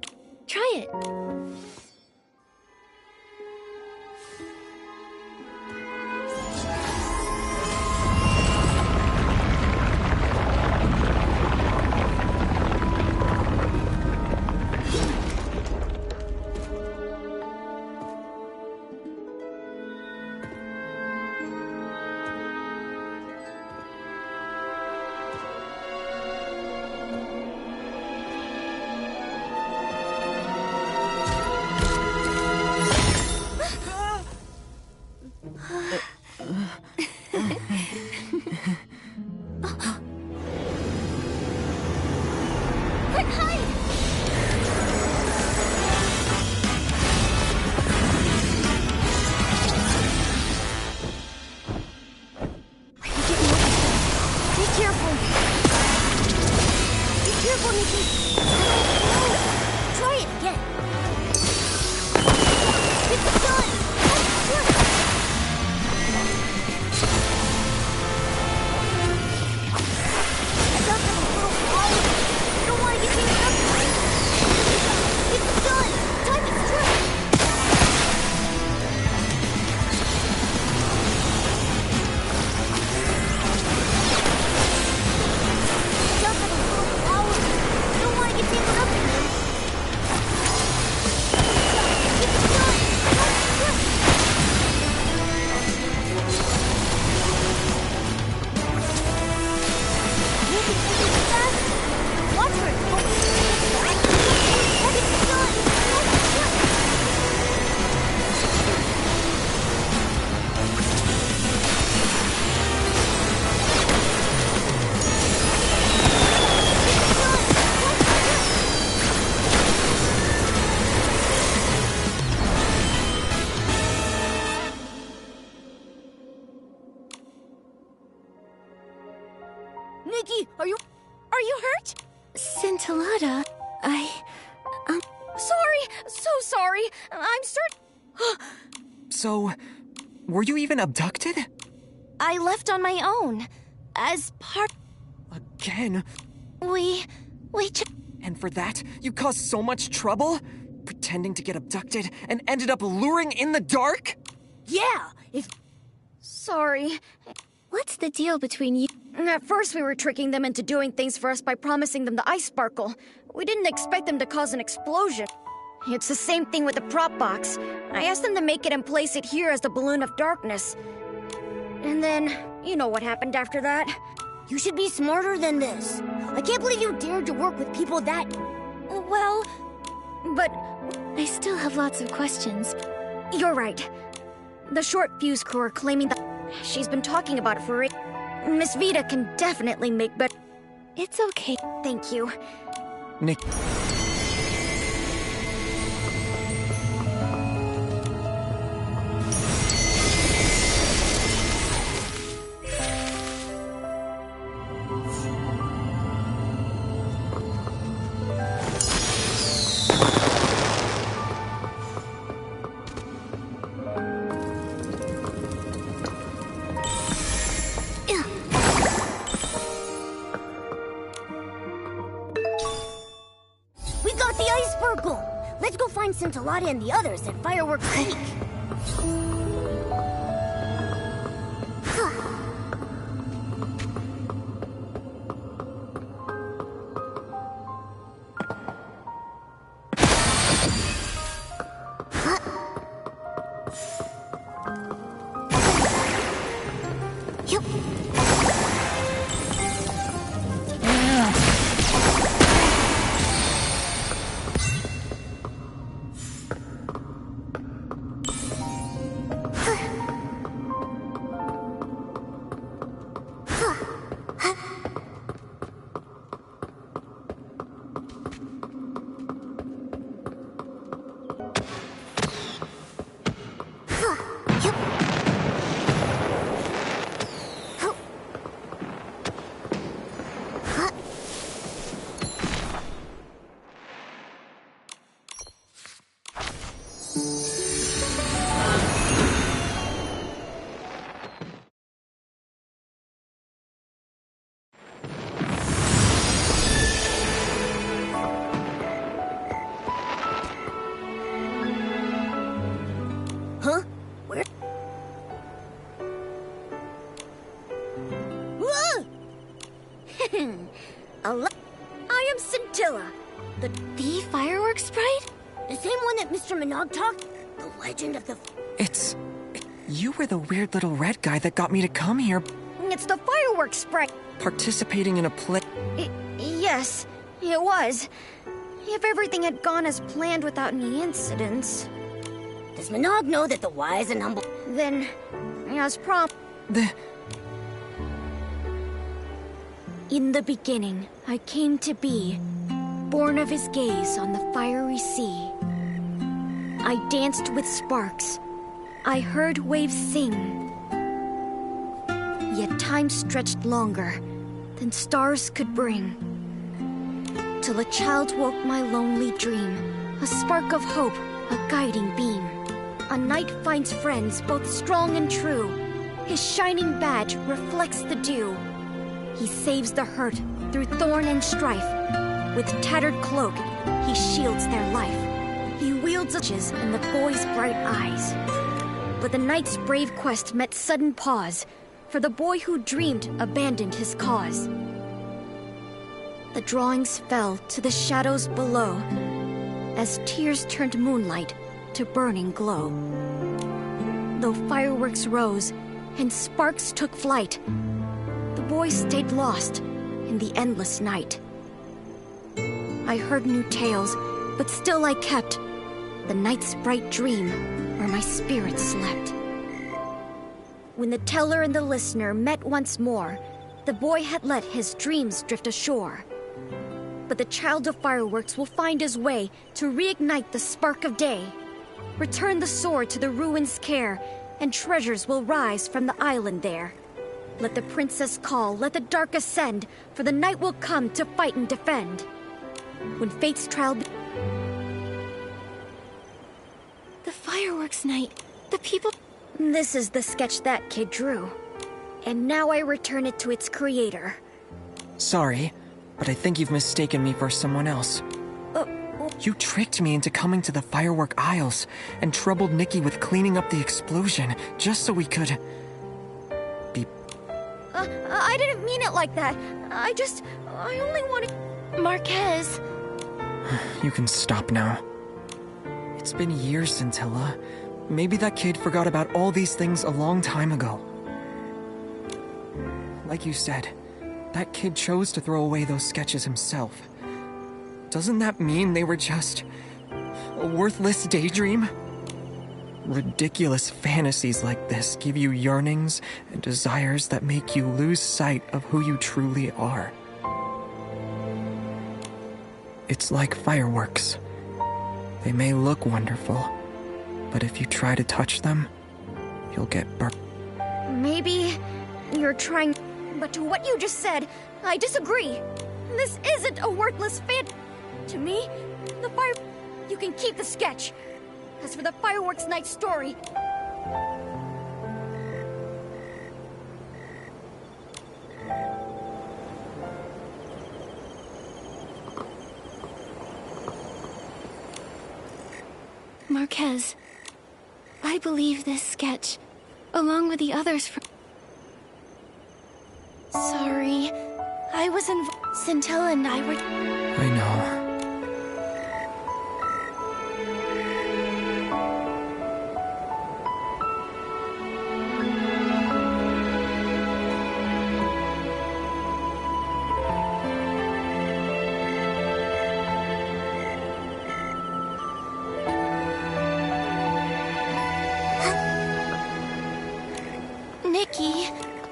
A: Try it.
I: Nikki, are you hurt?
A: Scintillata,
N: Sorry, so sorry. I'm
O: So, were you even abducted?
C: I left on my own. As part...
O: Again?
C: We
O: And for that, you caused so much trouble? Pretending to get abducted and ended up luring in the dark?
I: Yeah,
N: Sorry.
A: what's the deal between you?
N: At first we were tricking them into doing things for us by promising them the ice sparkle. We didn't expect them to cause an explosion. It's the same thing with the prop box. I asked them to make it and place it here as the balloon of darkness. And then, you know what happened after that.
I: You should be smarter than this. I can't believe you dared to work with people that...
N: Well, but...
A: I still have lots of questions.
N: You're right. The short fuse crew are claiming that she's been talking about it for Miss Vita can definitely make better...
A: It's okay.
N: Thank you.
O: Nick...
I: Let's go find Scintillata and the others at Fireworks Peak. Huh? Where? Whoa! I am Scintilla, the
A: fireworks sprite?
I: The same one that Mr. Minogue talked? The legend of the...
O: You were the weird little red guy that got me to come here.
N: It's the fireworks sprite.
O: Participating in a play.
N: Yes, it was. If everything had gone as planned without any incidents.
I: Does Minogue know that the wise and humble...
N: Then, as In the beginning, I came to be, born of his gaze on the fiery sea. I danced with sparks. I heard waves sing. Yet time stretched longer than stars could bring. Till a child woke my lonely dream, a spark of hope, a guiding beam. A knight finds friends both strong and true. His shining badge reflects the dew. He saves the hurt through thorn and strife. With tattered cloak, he shields their life. He wields witches in the boy's bright eyes. But the knight's brave quest met sudden pause, for the boy who dreamed abandoned his cause. The drawings fell to the shadows below, as tears turned moonlight to burning glow. Though fireworks rose and sparks took flight, the boy stayed lost in the endless night. I heard new tales, but still I kept the night's bright dream where my spirit slept. When the teller and the listener met once more, the boy had let his dreams drift ashore. But the child of fireworks will find his way to reignite the spark of day. Return the sword to the ruins' care, and treasures will rise from the island there. Let the princess call, let the dark ascend, for the night will come to fight and defend. When fate's trial...
A: The fireworks night. The people...
N: This is the sketch that kid drew. And now I return it to its creator.
O: Sorry, but I think you've mistaken me for someone else. You tricked me into coming to the Firework Isles and troubled Nikki with cleaning up the explosion just so we could... be...
N: I didn't mean it like that. I only wanted...
A: Marquez.
O: You can stop now. It's been years, Scintilla. Maybe that kid forgot about all these things a long time ago. Like you said, that kid chose to throw away those sketches himself. Doesn't that mean they were just a worthless daydream? Ridiculous fantasies like this give you yearnings and desires that make you lose sight of who you truly are. It's like fireworks. They may look wonderful, but if you try to touch them, you'll get burnt.
N: Maybe you're trying, but to what you just said, I disagree. This isn't a worthless To me, the fire... You can keep the sketch. As for the fireworks night story...
A: Marquez, I believe this sketch, along with the others from... Sorry, I was in... Scintilla and I were...
O: I know.
A: Nikki,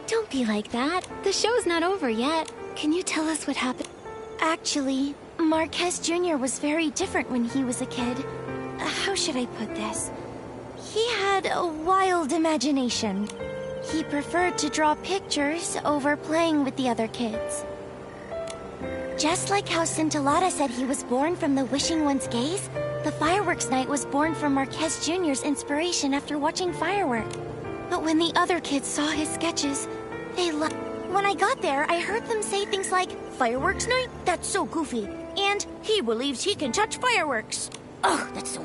A: don't be like that. The show's not over yet. Can you tell us what happened? Actually, Marquez Jr. was very different when he was a kid. How should I put this? He had a wild imagination. He preferred to draw pictures over playing with the other kids. Just like how Scintillata said he was born from the Wishing One's gaze, the fireworks night was born from Marquez Jr.'s inspiration after watching fireworks. But when the other kids saw his sketches, they loved... When I got there, I heard them say things like, "Fireworks night? That's so goofy." And, "He believes he can touch fireworks." Ugh, that's so...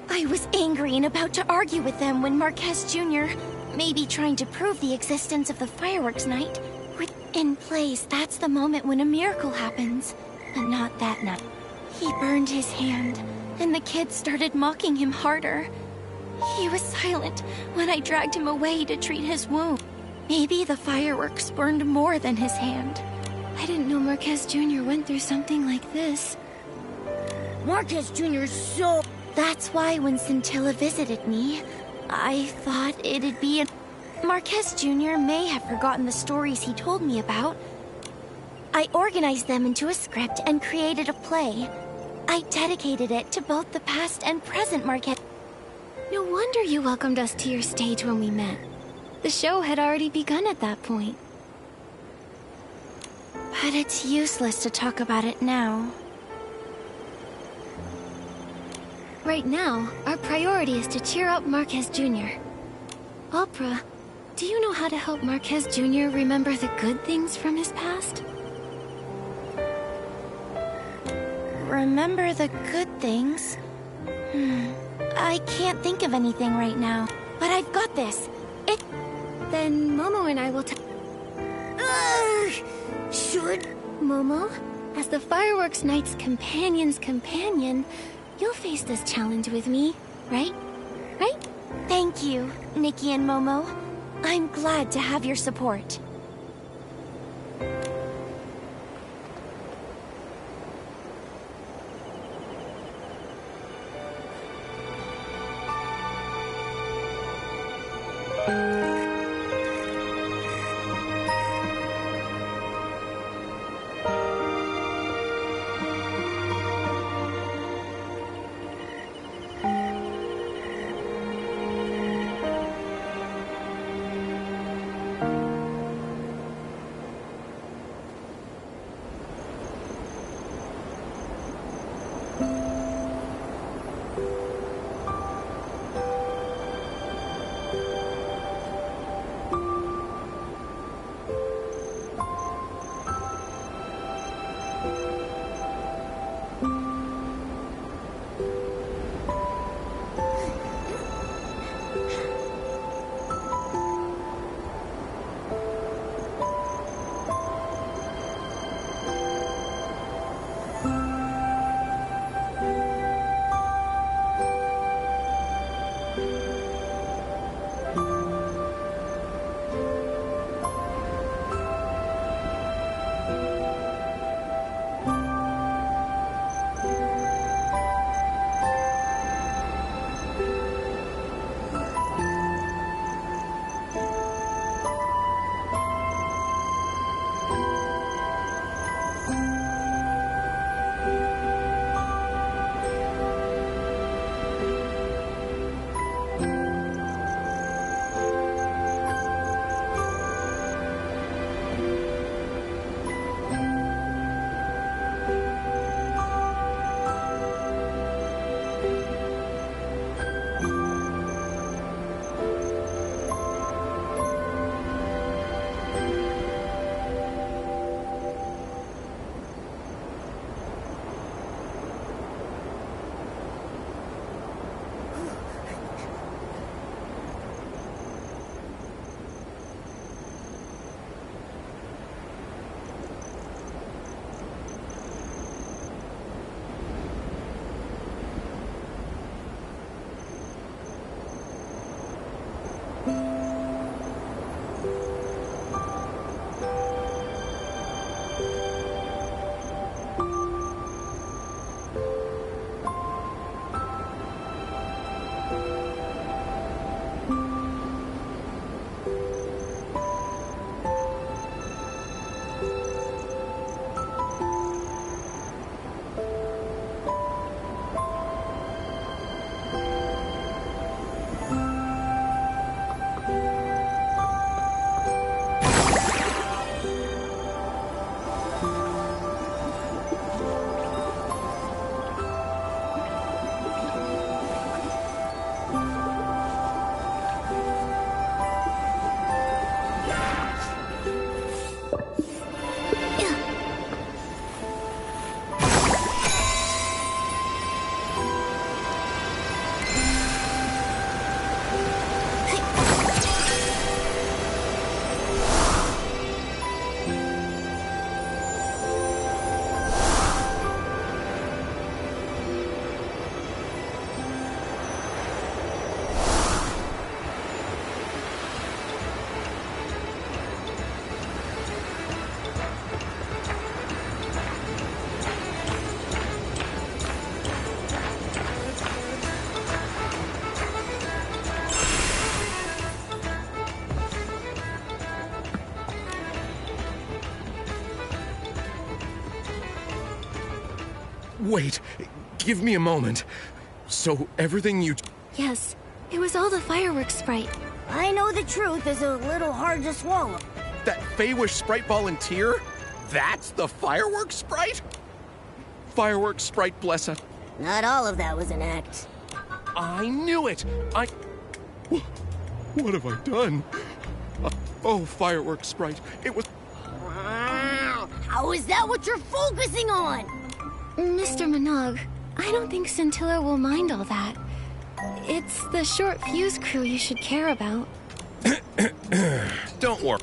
A: I was angry and about to argue with them when Marquez Jr., maybe trying to prove the existence of the fireworks night, in plays, that's the moment when a miracle happens. But not that night. He burned his hand, and the kids started mocking him harder. He was silent when I dragged him away to treat his wound. Maybe the fireworks burned more than his hand. I didn't know Marquez Jr. went through something like this. Marquez Jr. is so... That's why when Scintilla visited me, I thought it'd be Marquez Jr. may have forgotten the stories he told me about. I organized them into a script and created a play. I dedicated it to both the past and present Marquez. No wonder you welcomed us to your stage when we met. The show had already begun at that point. But it's useless to talk about it now. Right now, our priority is to cheer up Marquez Jr. Opera, do you know how to help Marquez Jr. remember the good things from his past? Remember the good things? I can't think of anything right now, but I've got this. Then Momo and I will should... Momo, as the fireworks night's companion's companion, you'll face this challenge with me, right? Right? Thank you, Nikki and Momo. I'm glad to have your support.
M: Wait, give me a moment. So everything you...
A: Yes, it was all the fireworks sprite.
I: I know the truth is a little hard to swallow.
M: That Feywish sprite volunteer? That's the fireworks sprite? Fireworks sprite, bless her.
I: Not all of that was an act.
M: I knew it! What have I done? Oh, fireworks sprite, it was...
I: How is that what you're focusing on?
A: Mr. Minogue, I don't think Scintilla will mind all that. It's the short fuse crew you should care about.
M: Don't worry.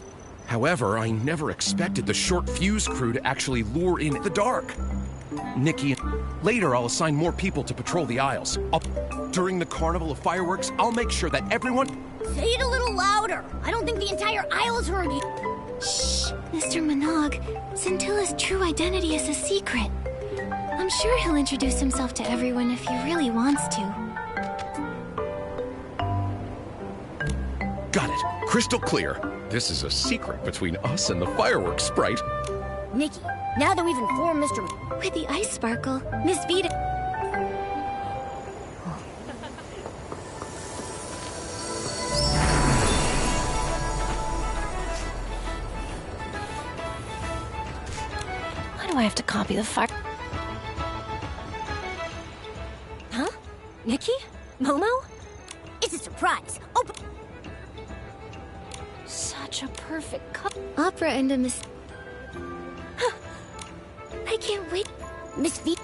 M: However, I never expected the short fuse crew to actually lure in the dark. Nikki, later I'll assign more people to patrol the aisles. During the Carnival of Fireworks, I'll make sure that everyone...
I: Say it a little louder. I don't think the entire aisle's heard you.
A: Shh, Mr. Minogue. Scintilla's true identity is a secret. I'm sure he'll introduce himself to everyone if he really wants to.
M: Got it. Crystal clear. This is a secret between us and the fireworks sprite.
I: Nikki, now that we've informed Mr.
A: With the ice sparkle, Miss Vita...
C: Why do I have to copy the fire... Huh? Nikki? Momo?
I: It's a surprise. Open...
C: Such a perfect cup.
A: Opera and a Miss... I can't wait.
I: Miss Vita...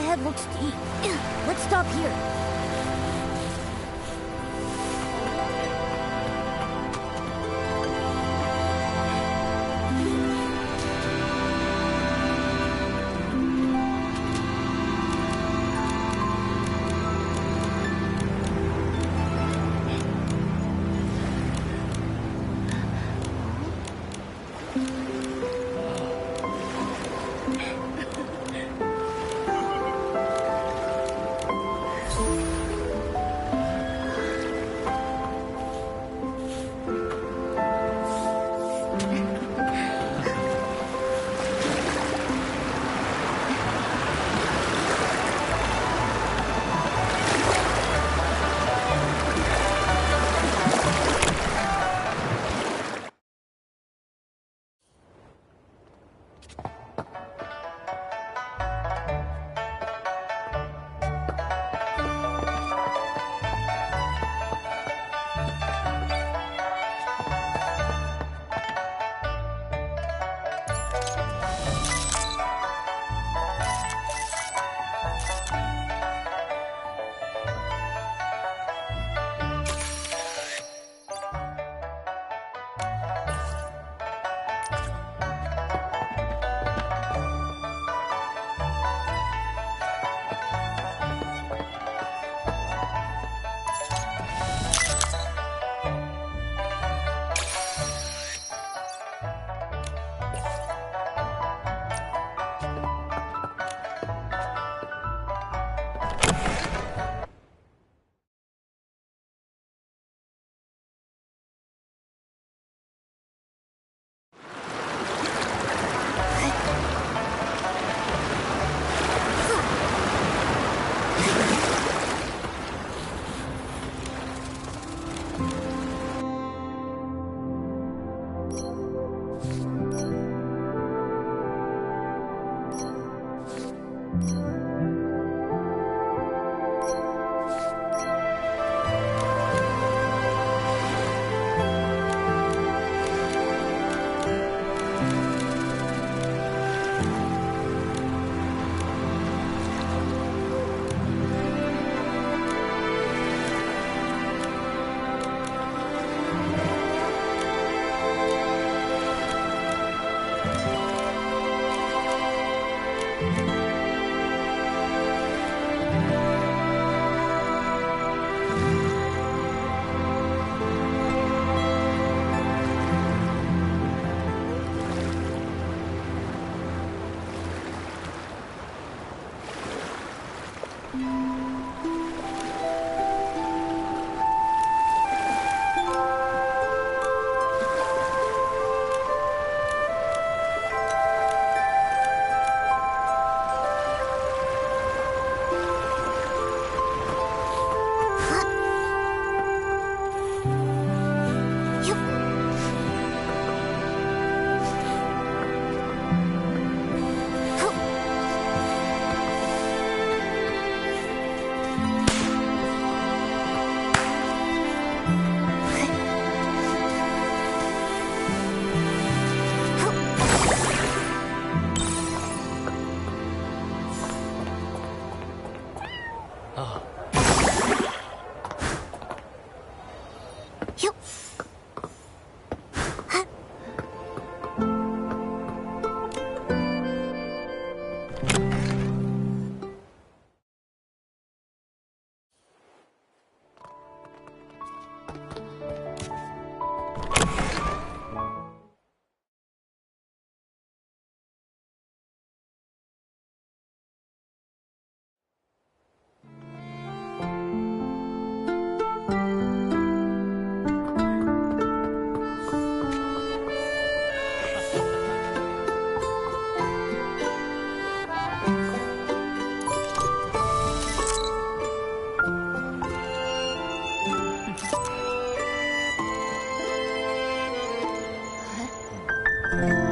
I: ahead looks steep. Let's stop here. Huh?